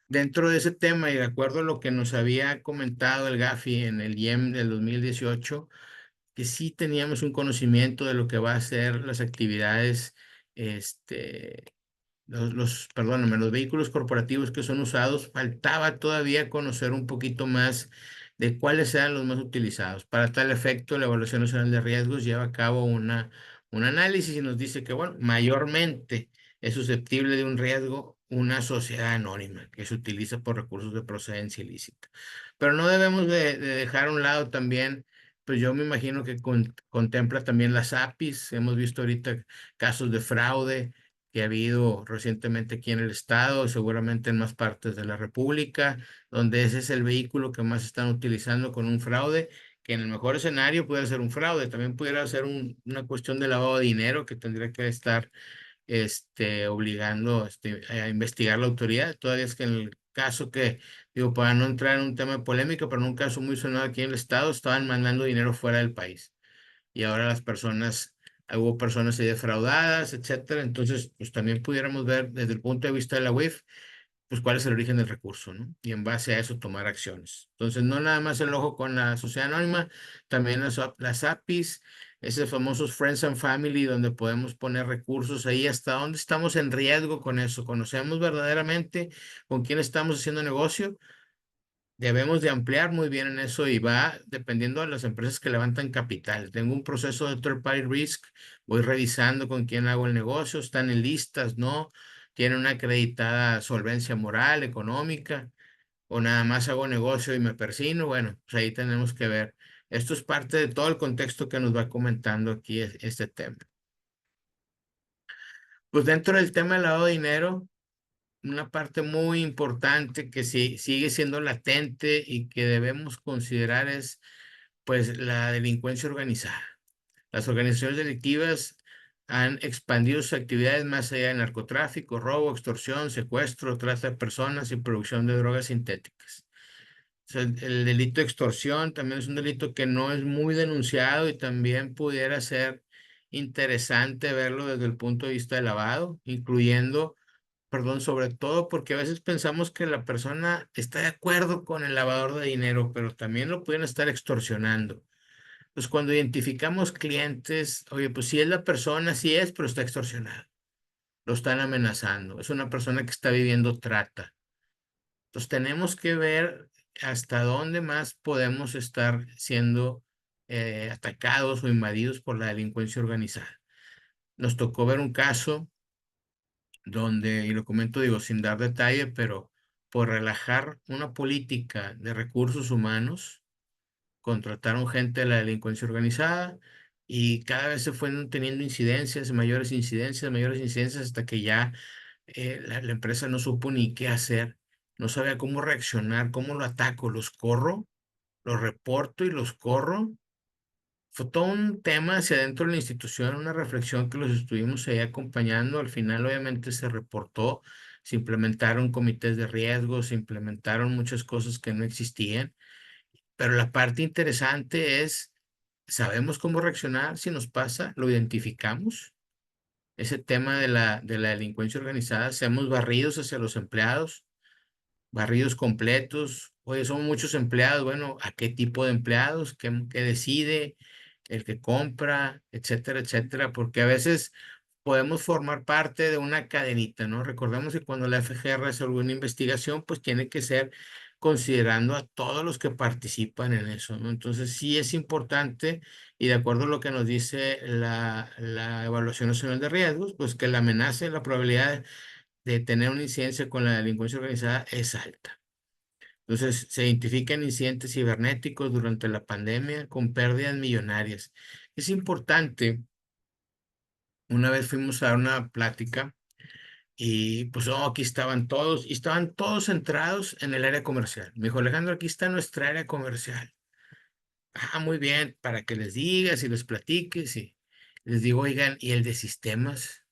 Dentro de ese tema y de acuerdo a lo que nos había comentado el Gafi en el IEM del 2018, que sí teníamos un conocimiento de lo que va a ser las actividades, este, perdóname, los vehículos corporativos que son usados, faltaba todavía conocer un poquito más de cuáles eran los más utilizados. Para tal efecto, la Evaluación Nacional de Riesgos lleva a cabo un análisis y nos dice que, bueno, mayormente es susceptible de un riesgo una sociedad anónima que se utiliza por recursos de procedencia ilícita. Pero no debemos de dejar a un lado también, pues yo me imagino que contempla también las APIs. Hemos visto ahorita casos de fraude que ha habido recientemente aquí en el estado, seguramente en más partes de la República, donde ese es el vehículo que más están utilizando con un fraude, que en el mejor escenario puede ser un fraude, también pudiera ser una cuestión de lavado de dinero que tendría que estar obligando a investigar la autoridad. Todavía es que en el caso que, digo, para no entrar en un tema de polémica, pero en un caso muy sonado aquí en el estado, estaban mandando dinero fuera del país y ahora las personas, hubo personas ahí defraudadas, etcétera. Entonces, pues también pudiéramos ver desde el punto de vista de la UIF, pues cuál es el origen del recurso, ¿no? Y en base a eso tomar acciones. Entonces, no nada más el ojo con la sociedad anónima, también las APIs, esos famosos Friends and Family, donde podemos poner recursos ahí, hasta dónde estamos en riesgo con eso. Conocemos verdaderamente con quién estamos haciendo negocio. Debemos de ampliar muy bien en eso y va dependiendo de las empresas que levantan capital. Tengo un proceso de third party risk, voy revisando con quién hago el negocio, están en listas, ¿no? Tienen una acreditada solvencia moral, económica, o nada más hago negocio y me persino. Bueno, pues ahí tenemos que ver. Esto es parte de todo el contexto que nos va comentando aquí este tema. Pues dentro del tema del lavado de dinero, una parte muy importante que sí, sigue siendo latente y que debemos considerar es pues la delincuencia organizada. Las organizaciones delictivas han expandido sus actividades más allá de narcotráfico, robo, extorsión, secuestro, trata de personas y producción de drogas sintéticas. sea, el delito de extorsión también es un delito que no es muy denunciado y también pudiera ser interesante verlo desde el punto de vista de lavado, incluyendo, perdón, sobre todo porque a veces pensamos que la persona está de acuerdo con el lavador de dinero, pero también lo pueden estar extorsionando. Pues cuando identificamos clientes, oye, pues si es la persona, sí es, pero está extorsionado. Lo están amenazando. Es una persona que está viviendo trata. Entonces tenemos que ver hasta dónde más podemos estar siendo atacados o invadidos por la delincuencia organizada. Nos tocó ver un caso donde, y lo comento, digo, sin dar detalle, pero por relajar una política de recursos humanos, contrataron gente de la delincuencia organizada y cada vez se fueron teniendo incidencias, mayores incidencias, hasta que ya la empresa no supo ni qué hacer, no sabía cómo reaccionar, cómo lo ataco, los corro, los reporto y los corro. Fue todo un tema hacia adentro de la institución, una reflexión que los estuvimos ahí acompañando. Al final, obviamente, se reportó, se implementaron comités de riesgo, se implementaron muchas cosas que no existían, pero la parte interesante es, sabemos cómo reaccionar si nos pasa, lo identificamos. Ese tema de la delincuencia organizada, seamos barridos hacia los empleados, barridos completos. Oye, son muchos empleados. Bueno, ¿a qué tipo de empleados? ¿Qué decide? El que compra, etcétera, etcétera. Porque a veces podemos formar parte de una cadenita, ¿no? Recordemos que cuando la FGR hace alguna investigación, pues tiene que ser considerando a todos los que participan en eso, ¿no? Entonces sí es importante, y de acuerdo a lo que nos dice la Evaluación Nacional de Riesgos, pues que la amenaza y la probabilidad de tener una incidencia con la delincuencia organizada es alta. Entonces, se identifican incidentes cibernéticos durante la pandemia con pérdidas millonarias. Es importante, una vez fuimos a dar una plática y pues oh, aquí estaban todos, y estaban todos centrados en el área comercial. Me dijo, Alejandro, aquí está nuestra área comercial. Ah, muy bien, para que les digas y les platiques y les digo, oigan, ¿y el de sistemas?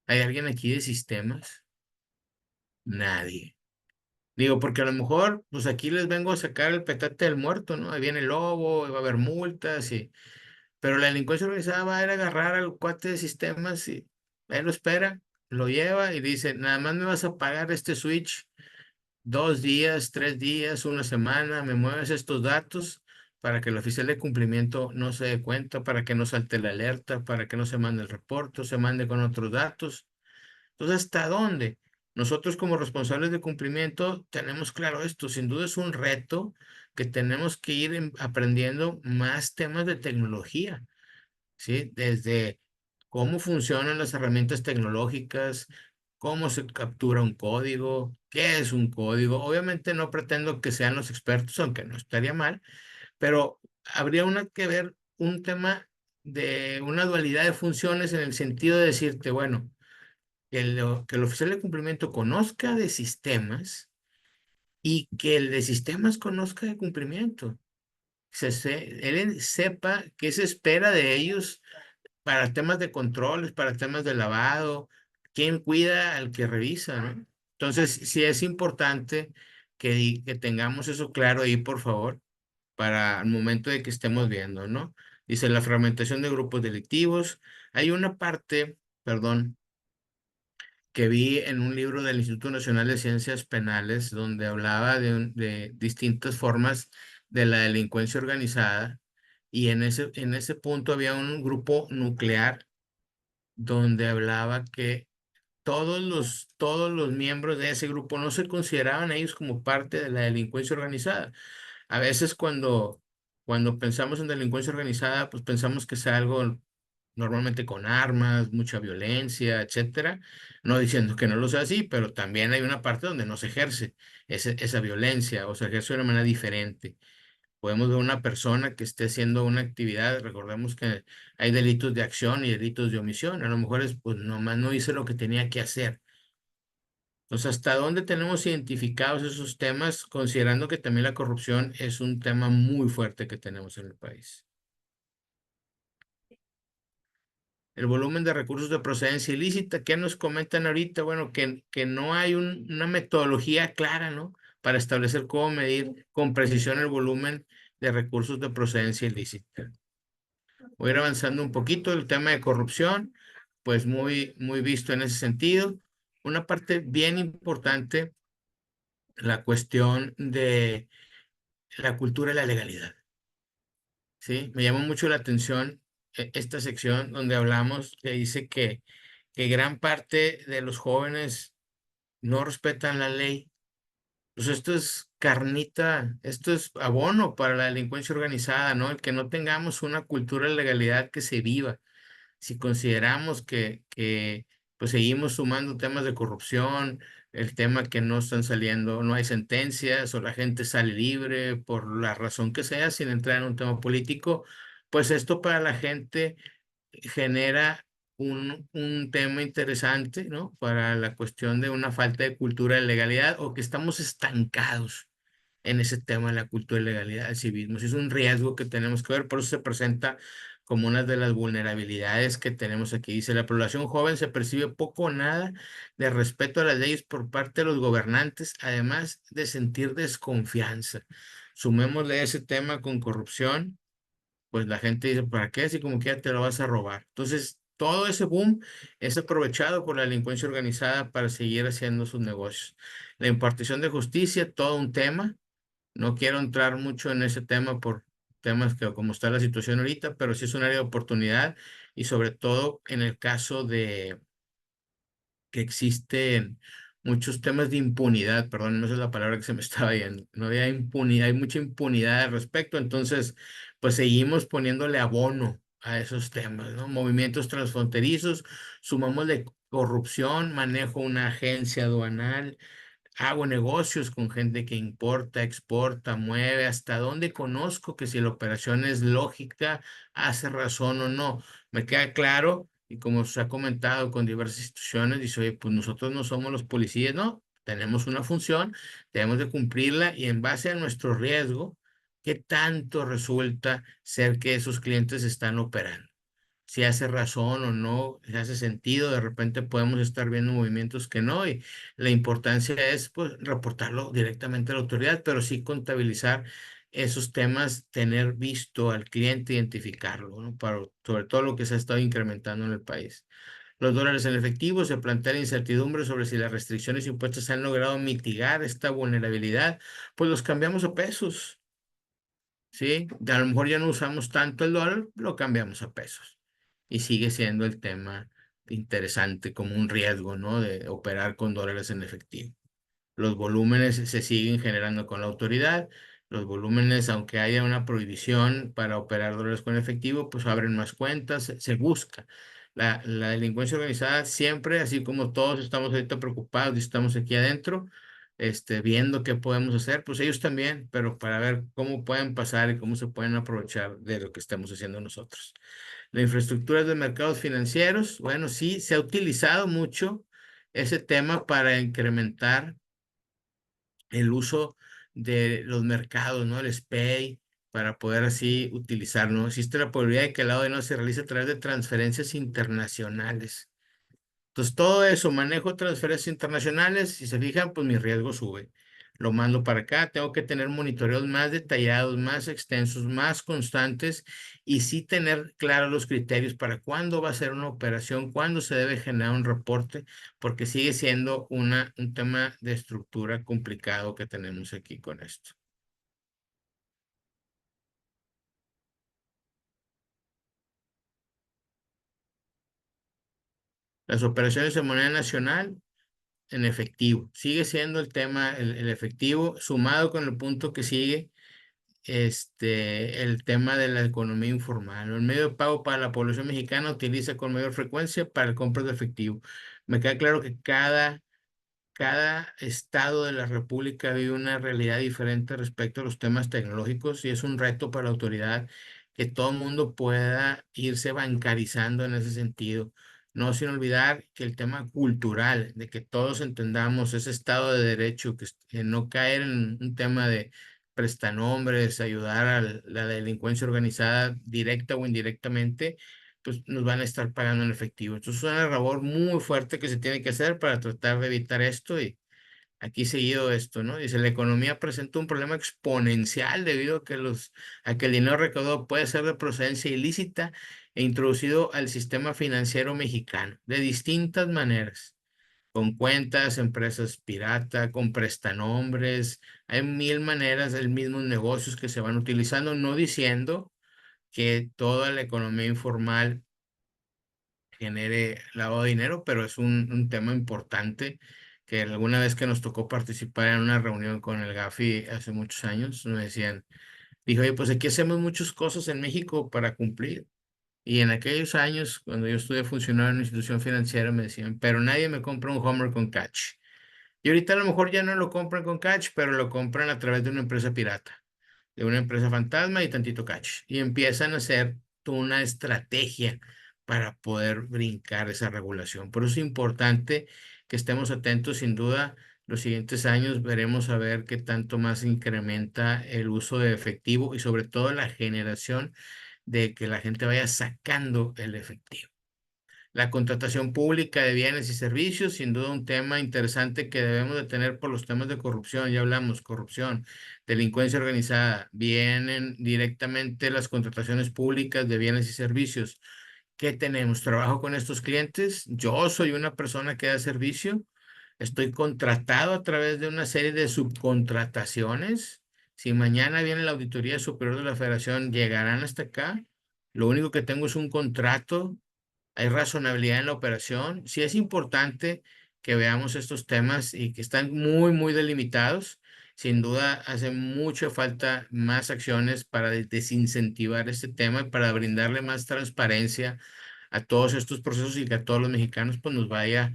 ¿Hay alguien aquí de sistemas? Nadie. Digo, porque a lo mejor, pues aquí les vengo a sacar el petate del muerto, ¿no? Ahí viene el lobo, y va a haber multas, pero la delincuencia organizada va a ir a agarrar al cuate de sistemas y él lo espera, lo lleva y dice, nada más me vas a pagar este switch 2 días, 3 días, una semana, me mueves estos datos para que el oficial de cumplimiento no se dé cuenta, para que no salte la alerta, para que no se mande el reporte, o se mande con otros datos. Entonces, ¿hasta dónde? Nosotros como responsables de cumplimiento tenemos claro esto. Sin duda es un reto que tenemos que ir aprendiendo más temas de tecnología, ¿sí? Desde cómo funcionan las herramientas tecnológicas, cómo se captura un código, qué es un código. Obviamente no pretendo que sean los expertos, aunque no estaría mal, pero habría que ver un tema de una dualidad de funciones en el sentido de decirte, bueno, que el oficial de cumplimiento conozca de sistemas y que el de sistemas conozca de cumplimiento. Él sepa qué se espera de ellos para temas de controles, para temas de lavado, quién cuida al que revisa, ¿no? Entonces, sí es importante que tengamos eso claro ahí, por favor, para el momento de que estemos viendo, ¿no? Dice la fragmentación de grupos delictivos. Hay una parte, perdón, que vi en un libro del Instituto Nacional de Ciencias Penales, donde hablaba de distintas formas de la delincuencia organizada, y en ese punto había un grupo nuclear donde hablaba que todos los miembros de ese grupo no se consideraban ellos como parte de la delincuencia organizada. A veces cuando pensamos en delincuencia organizada, pues pensamos que es algo normalmente con armas, mucha violencia, etcétera. No diciendo que no lo sea así, pero también hay una parte donde no se ejerce esa violencia o se ejerce de una manera diferente. Podemos ver una persona que esté haciendo una actividad, recordemos que hay delitos de acción y delitos de omisión. A lo mejor es, pues nomás no hice lo que tenía que hacer. Entonces, ¿hasta dónde tenemos identificados esos temas, considerando que también la corrupción es un tema muy fuerte que tenemos en el país? El volumen de recursos de procedencia ilícita, ¿qué nos comentan ahorita? Bueno, que no hay una metodología clara, ¿no? para establecer cómo medir con precisión el volumen de recursos de procedencia ilícita. Voy a ir avanzando un poquito el tema de corrupción, pues muy, muy visto en ese sentido. Una parte bien importante, la cuestión de la cultura de la legalidad. ¿Sí? Me llama mucho la atención esta sección donde hablamos, que dice que gran parte de los jóvenes no respetan la ley. Pues esto es carnita, esto es abono para la delincuencia organizada, ¿no? El que no tengamos una cultura de legalidad que se viva. Si consideramos que pues seguimos sumando temas de corrupción, el tema que no están saliendo, no hay sentencias o la gente sale libre por la razón que sea, sin entrar en un tema político, pues esto para la gente genera un tema interesante, ¿no? Para la cuestión de una falta de cultura de legalidad o que estamos estancados en ese tema de la cultura de legalidad del civismo. Sí, es un riesgo que tenemos que ver, por eso se presenta como una de las vulnerabilidades que tenemos aquí. Dice, la población joven se percibe poco o nada de respeto a las leyes por parte de los gobernantes, además de sentir desconfianza. Sumémosle ese tema con corrupción, pues la gente dice, ¿para qué? Si como que ya te lo vas a robar. Entonces, todo ese boom es aprovechado por la delincuencia organizada para seguir haciendo sus negocios. La impartición de justicia, todo un tema. No quiero entrar mucho en ese tema por temas que como está la situación ahorita, pero sí es un área de oportunidad y sobre todo en el caso de que existen muchos temas de impunidad, perdón, no esa es la palabra que se me estaba yendo, no había impunidad, hay mucha impunidad al respecto, entonces pues seguimos poniéndole abono a esos temas, ¿no? Movimientos transfronterizos, sumámosle corrupción, manejo una agencia aduanal. Hago negocios con gente que importa, exporta, mueve, hasta dónde conozco que si la operación es lógica, hace razón o no. Me queda claro, y como se ha comentado con diversas instituciones, dice, oye, pues nosotros no somos los policías, no, tenemos una función, tenemos de cumplirla y en base a nuestro riesgo, ¿qué tanto resulta ser que esos clientes están operando? Si hace razón o no, si hace sentido, de repente podemos estar viendo movimientos que no, y la importancia es pues reportarlo directamente a la autoridad, pero sí contabilizar esos temas, tener visto al cliente, identificarlo, ¿no? Para, sobre todo lo que se ha estado incrementando en el país. Los dólares en efectivo, se plantea la incertidumbre sobre si las restricciones impuestas han logrado mitigar esta vulnerabilidad, pues los cambiamos a pesos. ¿Sí? A lo mejor ya no usamos tanto el dólar, lo cambiamos a pesos. Y sigue siendo el tema interesante como un riesgo, ¿no? De operar con dólares en efectivo. Los volúmenes se siguen generando con la autoridad. Los volúmenes, aunque haya una prohibición para operar dólares con efectivo, pues abren más cuentas, se busca. La delincuencia organizada siempre, así como todos estamos ahorita preocupados y estamos aquí adentro, viendo qué podemos hacer, pues ellos también, pero para ver cómo pueden pasar y cómo se pueden aprovechar de lo que estamos haciendo nosotros. La infraestructura de mercados financieros, bueno, sí, se ha utilizado mucho ese tema para incrementar el uso de los mercados, ¿no? El SPAY, para poder así utilizarlo. Existe la posibilidad de que el lado de no se realice a través de transferencias internacionales. Entonces, todo eso, manejo transferencias internacionales, si se fijan, pues mi riesgo sube. Lo mando para acá, tengo que tener monitoreos más detallados, más extensos, más constantes y sí tener claros los criterios para cuándo va a ser una operación, cuándo se debe generar un reporte, porque sigue siendo un tema de estructura complicado que tenemos aquí con esto. Las operaciones de moneda nacional en efectivo, sigue siendo el tema, el efectivo, sumado con el punto que sigue el tema de la economía informal. El medio de pago para la población mexicana utiliza con mayor frecuencia para el compra de efectivo. Me queda claro que cada estado de la República vive una realidad diferente respecto a los temas tecnológicos y es un reto para la autoridad que todo el mundo pueda irse bancarizando en ese sentido. No sin olvidar que el tema cultural, de que todos entendamos ese estado de derecho, que no caer en un tema de prestanombres, ayudar a la delincuencia organizada directa o indirectamente, pues nos van a estar pagando en efectivo. Entonces es una labor muy fuerte que se tiene que hacer para tratar de evitar esto aquí seguido esto, ¿no? Dice, la economía presenta un problema exponencial debido a que el dinero recaudado puede ser de procedencia ilícita e introducido al sistema financiero mexicano de distintas maneras, con cuentas, empresas pirata, con prestanombres. Hay mil maneras, de mismos negocios que se van utilizando, no diciendo que toda la economía informal genere lavado de dinero, pero es un tema importante que alguna vez que nos tocó participar en una reunión con el Gafi hace muchos años, nos decían, dijo, oye, pues aquí hacemos muchas cosas en México para cumplir. Y en aquellos años, cuando yo estuve funcionando en una institución financiera, me decían, pero nadie me compra un Homer con Catch. Y ahorita a lo mejor ya no lo compran con Catch, pero lo compran a través de una empresa pirata, de una empresa fantasma y tantito Catch. Y empiezan a hacer toda una estrategia para poder brincar esa regulación. Por eso es importante que estemos atentos. Sin duda, los siguientes años veremos a ver qué tanto más incrementa el uso de efectivo y sobre todo la generación de que la gente vaya sacando el efectivo. La contratación pública de bienes y servicios, sin duda un tema interesante que debemos de tener por los temas de corrupción. Ya hablamos, corrupción, delincuencia organizada, vienen directamente las contrataciones públicas de bienes y servicios. ¿Qué tenemos? Trabajo con estos clientes. Yo soy una persona que da servicio. Estoy contratado a través de una serie de subcontrataciones. Si mañana viene la Auditoría Superior de la Federación, llegarán hasta acá. Lo único que tengo es un contrato. Hay razonabilidad en la operación. Sí es importante que veamos estos temas y que están muy, muy delimitados. Sin duda, hace mucha falta más acciones para desincentivar este tema y para brindarle más transparencia a todos estos procesos y que a todos los mexicanos pues nos vaya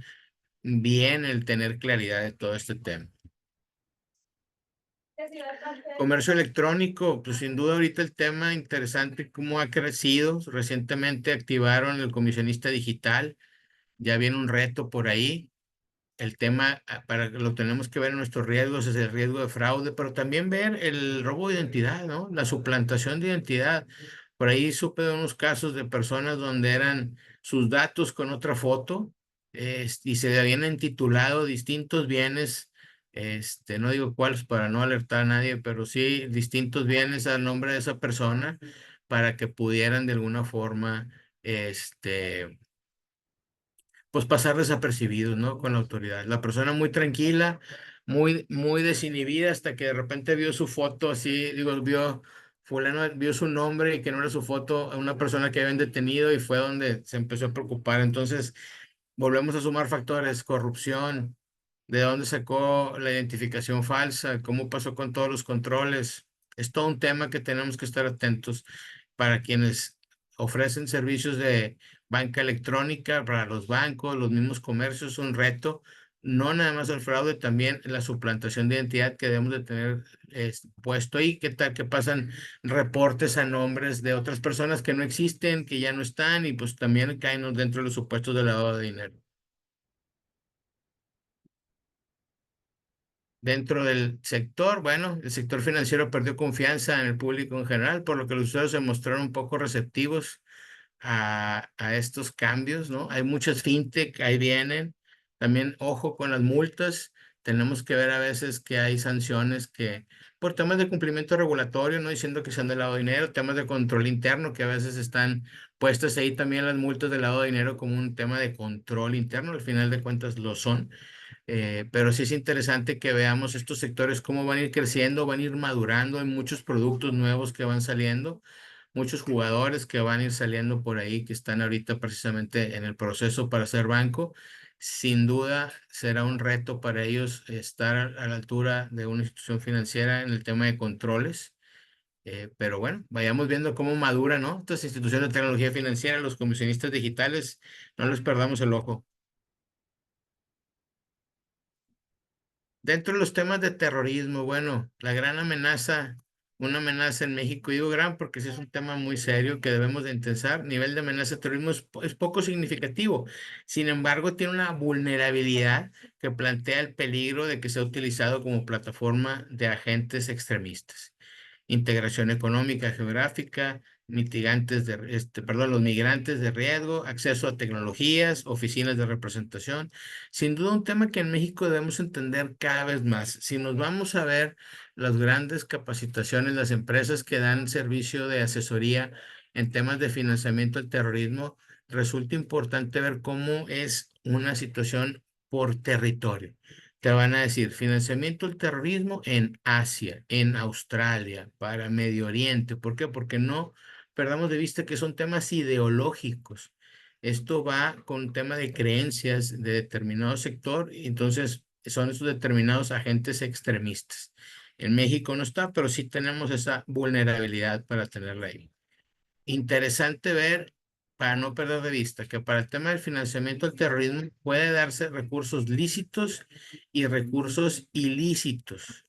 bien el tener claridad de todo este tema. Comercio electrónico, pues sin duda ahorita el tema interesante, cómo ha crecido. Recientemente activaron el comisionista digital, ya viene un reto por ahí. El tema, para que lo tenemos que ver en nuestros riesgos, es el riesgo de fraude, pero también ver el robo de identidad, ¿no? La suplantación de identidad. Por ahí supe de unos casos de personas donde eran sus datos con otra foto, y se habían intitulado distintos bienes, no digo cuáles para no alertar a nadie, pero sí distintos bienes al nombre de esa persona para que pudieran de alguna forma, pues pasar desapercibidos, ¿no? Con la autoridad. La persona muy tranquila, muy, muy desinhibida, hasta que de repente vio su foto así, digo, fulano vio su nombre y que no era su foto, a una persona que habían detenido y fue donde se empezó a preocupar. Entonces, volvemos a sumar factores, corrupción, de dónde sacó la identificación falsa, cómo pasó con todos los controles. Es todo un tema que tenemos que estar atentos para quienes ofrecen servicios de banca electrónica, para los bancos, los mismos comercios, es un reto. No nada más el fraude, también la suplantación de identidad que debemos de tener puesto ahí. ¿Qué tal que pasan reportes a nombres de otras personas que no existen, que ya no están y pues también caen dentro de los supuestos de lavado de dinero? Dentro del sector, bueno, el sector financiero perdió confianza en el público en general, por lo que los usuarios se mostraron un poco receptivos a estos cambios, ¿no? Hay muchas fintech, ahí vienen. También, ojo con las multas. Tenemos que ver a veces que hay sanciones que, por temas de cumplimiento regulatorio, no diciendo que sean de lavado de dinero, temas de control interno que a veces están puestas ahí también las multas de lavado de dinero como un tema de control interno, al final de cuentas lo son. Pero sí es interesante que veamos estos sectores cómo van a ir creciendo, van a ir madurando, hay muchos productos nuevos que van saliendo, muchos jugadores que van a ir saliendo por ahí, que están ahorita precisamente en el proceso para ser banco. Sin duda será un reto para ellos estar a la altura de una institución financiera en el tema de controles. Pero bueno, vayamos viendo cómo madura, ¿no? Estas instituciones de tecnología financiera, los comisionistas digitales, no les perdamos el ojo. Dentro de los temas de terrorismo, bueno, la gran amenaza, una amenaza en México, y digo gran porque sí es un tema muy serio que debemos de intensar, nivel de amenaza de terrorismo es poco significativo. Sin embargo, tiene una vulnerabilidad que plantea el peligro de que sea utilizado como plataforma de agentes extremistas. Integración económica, geográfica, mitigantes de, perdón, los migrantes de riesgo, acceso a tecnologías, oficinas de representación. Sin duda un tema que en México debemos entender cada vez más. Si nos vamos a ver las grandes capacitaciones, las empresas que dan servicio de asesoría en temas de financiamiento al terrorismo, resulta importante ver cómo es una situación por territorio. Te van a decir financiamiento al terrorismo en Asia, en Australia, para Medio Oriente. ¿Por qué? Porque no perdamos de vista que son temas ideológicos. Esto va con tema de creencias de determinado sector, y entonces son estos determinados agentes extremistas. En México no está, pero sí tenemos esa vulnerabilidad para tenerla ahí. Interesante ver, para no perder de vista, que para el tema del financiamiento al terrorismo puede darse recursos lícitos y recursos ilícitos,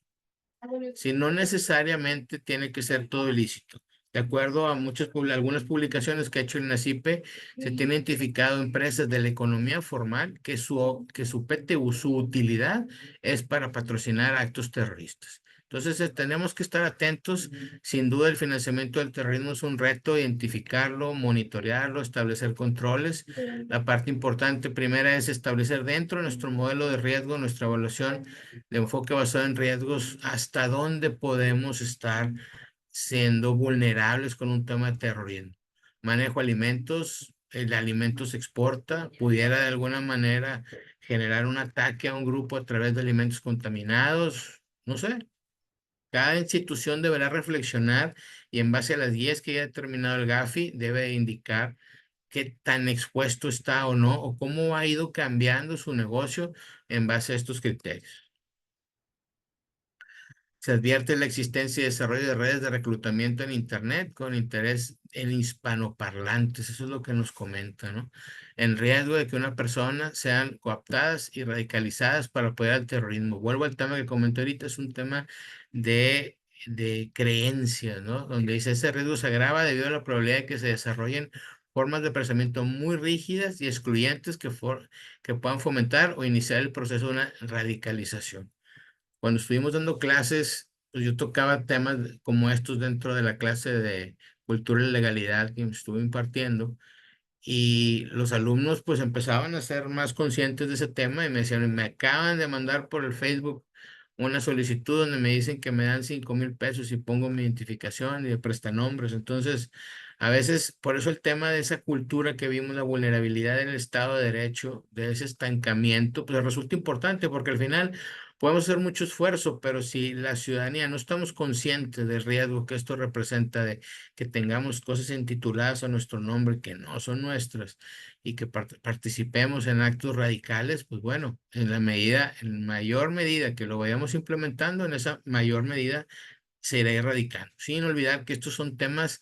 si no necesariamente tiene que ser todo ilícito. De acuerdo a algunas publicaciones que ha hecho el NACIPE, se tiene identificado empresas de la economía formal que su PTU, su utilidad es para patrocinar actos terroristas. Entonces, tenemos que estar atentos. Sin duda, el financiamiento del terrorismo es un reto, identificarlo, monitorearlo, establecer controles. La parte importante primera es establecer dentro de nuestro modelo de riesgo, nuestra evaluación de enfoque basado en riesgos, hasta dónde podemos estar siendo vulnerables con un tema de terrorismo. Manejo alimentos, el alimento se exporta, pudiera de alguna manera generar un ataque a un grupo a través de alimentos contaminados, no sé. Cada institución deberá reflexionar y en base a las guías que ya ha determinado el GAFI, debe indicar qué tan expuesto está o no, o cómo ha ido cambiando su negocio en base a estos criterios. Se advierte la existencia y desarrollo de redes de reclutamiento en Internet con interés en hispanoparlantes. Eso es lo que nos comenta, ¿no? En riesgo de que una persona sean cooptadas y radicalizadas para apoyar al terrorismo. Vuelvo al tema que comenté ahorita, es un tema de creencias, ¿no? Donde dice, ese riesgo se agrava debido a la probabilidad de que se desarrollen formas de pensamiento muy rígidas y excluyentes que puedan fomentar o iniciar el proceso de una radicalización. Cuando estuvimos dando clases, pues yo tocaba temas como estos dentro de la clase de cultura y legalidad que estuve impartiendo, y los alumnos pues empezaban a ser más conscientes de ese tema y me decían, me acaban de mandar por el Facebook una solicitud donde me dicen que me dan 5,000 pesos y pongo mi identificación y de prestanombres. Entonces, a veces, por eso el tema de esa cultura que vimos, la vulnerabilidad del Estado de Derecho, de ese estancamiento, pues resulta importante porque al final podemos hacer mucho esfuerzo, pero si la ciudadanía no estamos conscientes del riesgo que esto representa, de que tengamos cosas intituladas a nuestro nombre que no son nuestras y que participemos en actos radicales, pues bueno, en mayor medida que lo vayamos implementando, en esa mayor medida se irá erradicando. Sin olvidar que estos son temas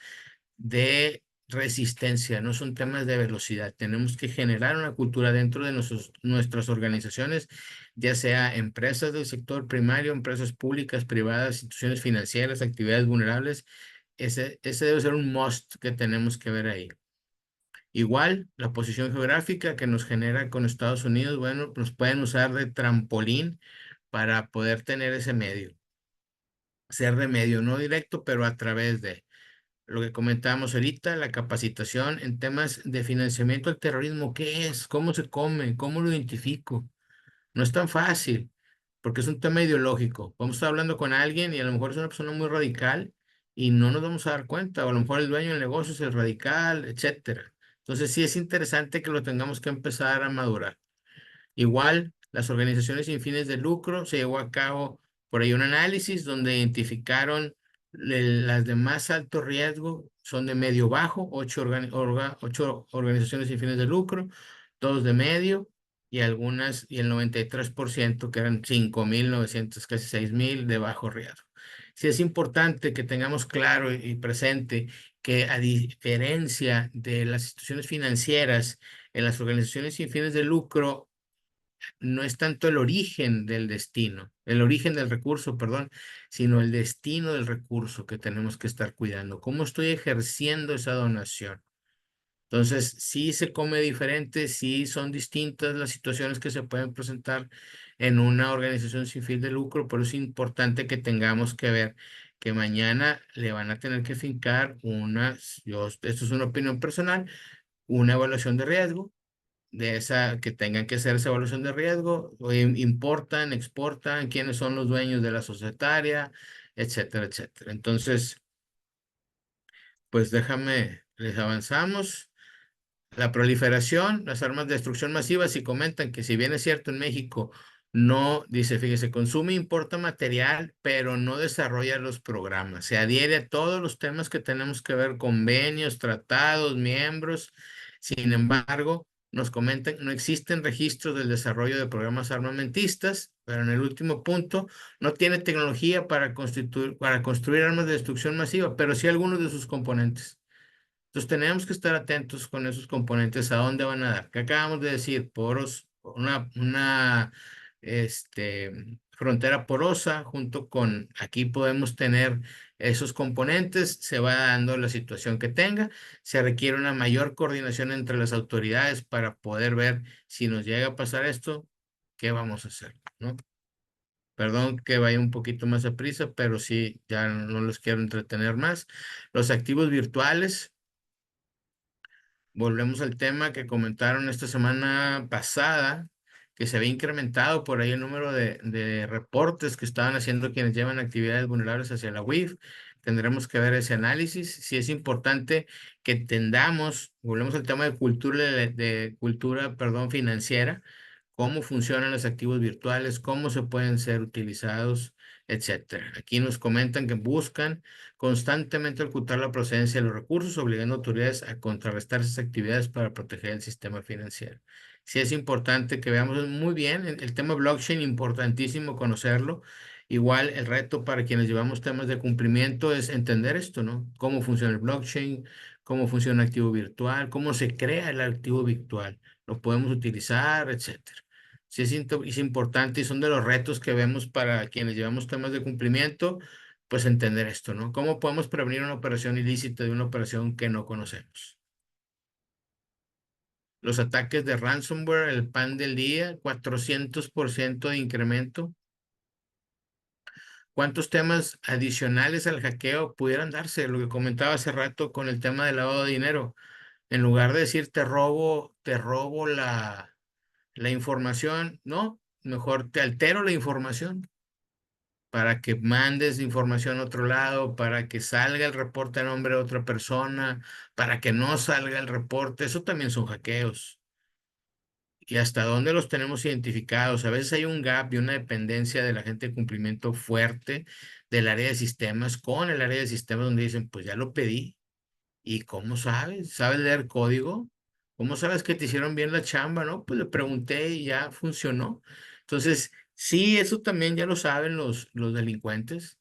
de resistencia, no son temas de velocidad. Tenemos que generar una cultura dentro de nuestras organizaciones, ya sea empresas del sector primario, empresas públicas, privadas, instituciones financieras, actividades vulnerables. Ese debe ser un must que tenemos que ver ahí. Igual, la posición geográfica que nos genera con Estados Unidos, bueno, nos pueden usar de trampolín para poder tener ese medio, ser de medio, no directo, pero a través de lo que comentábamos ahorita, la capacitación en temas de financiamiento al terrorismo. ¿Qué es? ¿Cómo se come? ¿Cómo lo identifico? No es tan fácil, porque es un tema ideológico. Vamos a estar hablando con alguien y a lo mejor es una persona muy radical y no nos vamos a dar cuenta, o a lo mejor el dueño del negocio es el radical, etcétera. Entonces sí es interesante que lo tengamos que empezar a madurar. Igual, las organizaciones sin fines de lucro, se llevó a cabo por ahí un análisis donde identificaron las de más alto riesgo, son de medio bajo, 8 organizaciones sin fines de lucro, dos de medio y algunas, y el 93% que eran 5,900, casi 6,000 de bajo riesgo. Sí es importante que tengamos claro y presente que a diferencia de las instituciones financieras, en las organizaciones sin fines de lucro, no es tanto el origen del destino, el origen del recurso, perdón, sino el destino del recurso que tenemos que estar cuidando. ¿Cómo estoy ejerciendo esa donación? Entonces, sí se come diferente, sí son distintas las situaciones que se pueden presentar en una organización sin fin de lucro, pero es importante que tengamos que ver que mañana le van a tener que fincar esto es una opinión personal, una evaluación de riesgo, de esa, que tengan que hacer esa evaluación de riesgo, o importan, exportan, quiénes son los dueños de la societaria, etcétera, etcétera. Entonces, pues les avanzamos. La proliferación, las armas de destrucción masiva, si comentan que si bien es cierto en México, no, dice, fíjese, consume e importa material, pero no desarrolla los programas. Se adhiere a todos los temas que tenemos que ver, convenios, tratados, miembros. Sin embargo, nos comentan, no existen registros del desarrollo de programas armamentistas, pero en el último punto, no tiene tecnología para construir armas de destrucción masiva, pero sí algunos de sus componentes. Entonces tenemos que estar atentos con esos componentes, a dónde van a dar. ¿Qué acabamos de decir? Poros, frontera porosa, junto con, aquí podemos tener esos componentes, se va dando la situación que tenga, se requiere una mayor coordinación entre las autoridades para poder ver si nos llega a pasar esto, qué vamos a hacer, ¿no? Perdón que vaya un poquito más a prisa, pero sí, ya no los quiero entretener más. Los activos virtuales. Volvemos al tema que comentaron esta semana pasada, que se había incrementado por ahí el número de reportes que estaban haciendo quienes llevan actividades vulnerables hacia la UIF. Tendremos que ver ese análisis. Sí es importante que entendamos, volvemos al tema de cultura, perdón, financiera, cómo funcionan los activos virtuales, cómo se pueden ser utilizados, etcétera. Aquí nos comentan que buscan constantemente ocultar la procedencia de los recursos, obligando a autoridades a contrarrestar esas actividades para proteger el sistema financiero. Sí es importante que veamos muy bien el tema blockchain, importantísimo conocerlo. Igual el reto para quienes llevamos temas de cumplimiento es entender esto, ¿no? Cómo funciona el blockchain, cómo funciona el activo virtual, cómo se crea el activo virtual, lo podemos utilizar, etcétera. Sí es importante y son de los retos que vemos para quienes llevamos temas de cumplimiento, pues entender esto, ¿no? ¿Cómo podemos prevenir una operación ilícita de una operación que no conocemos? Los ataques de ransomware, el pan del día, 400% de incremento. ¿Cuántos temas adicionales al hackeo pudieran darse? Lo que comentaba hace rato con el tema del lavado de dinero. En lugar de decir te robo la información, no, mejor te altero la información para que mandes información a otro lado, para que salga el reporte a nombre de otra persona, para que no salga el reporte. Eso también son hackeos. ¿Y hasta dónde los tenemos identificados? A veces hay un gap y una dependencia de la gente de cumplimiento fuerte del área de sistemas con el área de sistemas donde dicen, pues ya lo pedí. ¿Y cómo sabes? ¿Sabes leer código? ¿Cómo sabes que te hicieron bien la chamba? No, pues le pregunté y ya funcionó. Entonces, sí, eso también ya lo saben los delincuentes,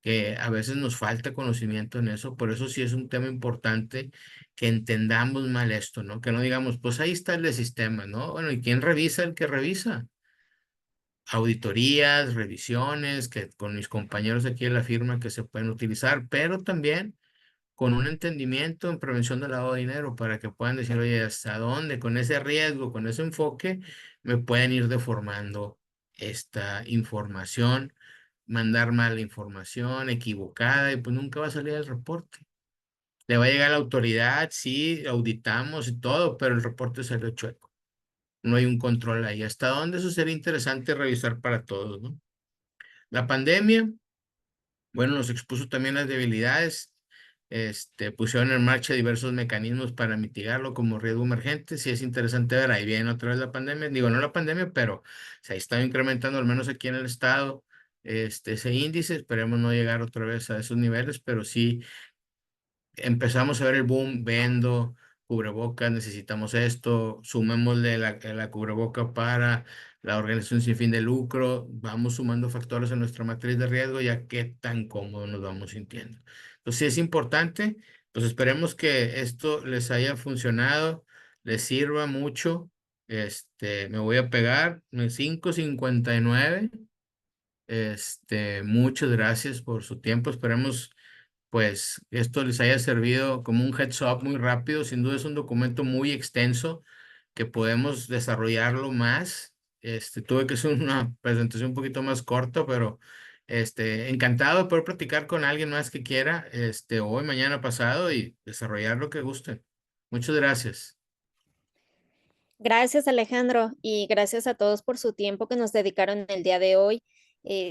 que a veces nos falta conocimiento en eso. Por eso sí es un tema importante que entendamos mal esto, ¿no? Que no digamos, pues ahí está el de sistema, ¿no? Bueno, ¿y quién revisa el que revisa? Auditorías, revisiones, que con mis compañeros aquí en la firma que se pueden utilizar, pero también con un entendimiento en prevención del lavado de dinero para que puedan decir, oye, ¿hasta dónde con ese riesgo, con ese enfoque, me pueden ir deformando esta información, mandar mala información, equivocada, y pues nunca va a salir el reporte? Le va a llegar a la autoridad, sí, auditamos y todo, pero el reporte salió chueco. No hay un control ahí. ¿Hasta dónde? Eso sería interesante revisar para todos, ¿no? La pandemia. Bueno, nos expuso también las debilidades. Pusieron en marcha diversos mecanismos para mitigarlo como riesgo emergente. Sí es interesante ver, ahí viene otra vez la pandemia. Digo, no la pandemia, pero se está incrementando, al menos aquí en el estado, ese índice. Esperemos no llegar otra vez a esos niveles, pero sí empezamos a ver el boom, vendo cubrebocas, necesitamos esto, sumémosle la cubreboca para la organización sin fin de lucro, vamos sumando factores en nuestra matriz de riesgo, ya qué tan cómodo nos vamos sintiendo. Entonces, sí es importante, pues esperemos que esto les haya funcionado, les sirva mucho. Me voy a pegar en 5:59. Muchas gracias por su tiempo. Esperemos pues esto les haya servido como un heads up muy rápido. Sin duda es un documento muy extenso que podemos desarrollarlo más. Tuve que hacer una presentación un poquito más corta, pero Encantado de poder platicar con alguien más que quiera, hoy, mañana, pasado y desarrollar lo que guste. Muchas gracias. Gracias, Alejandro, y gracias a todos por su tiempo que nos dedicaron el día de hoy.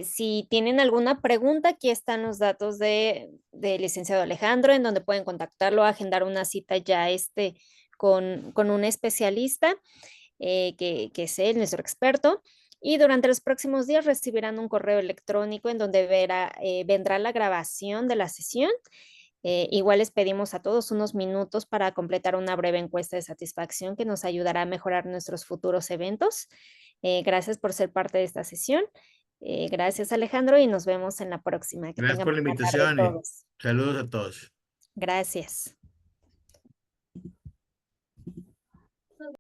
Si tienen alguna pregunta, aquí están los datos de licenciado Alejandro, en donde pueden contactarlo, agendar una cita ya con un especialista que es él, nuestro experto. Y durante los próximos días recibirán un correo electrónico en donde vendrá la grabación de la sesión. Igual les pedimos a todos unos minutos para completar una breve encuesta de satisfacción que nos ayudará a mejorar nuestros futuros eventos. Gracias por ser parte de esta sesión. Gracias, Alejandro, y nos vemos en la próxima. Que Gracias tengan por la buena tarde invitación y todos. saludos a todos. Gracias.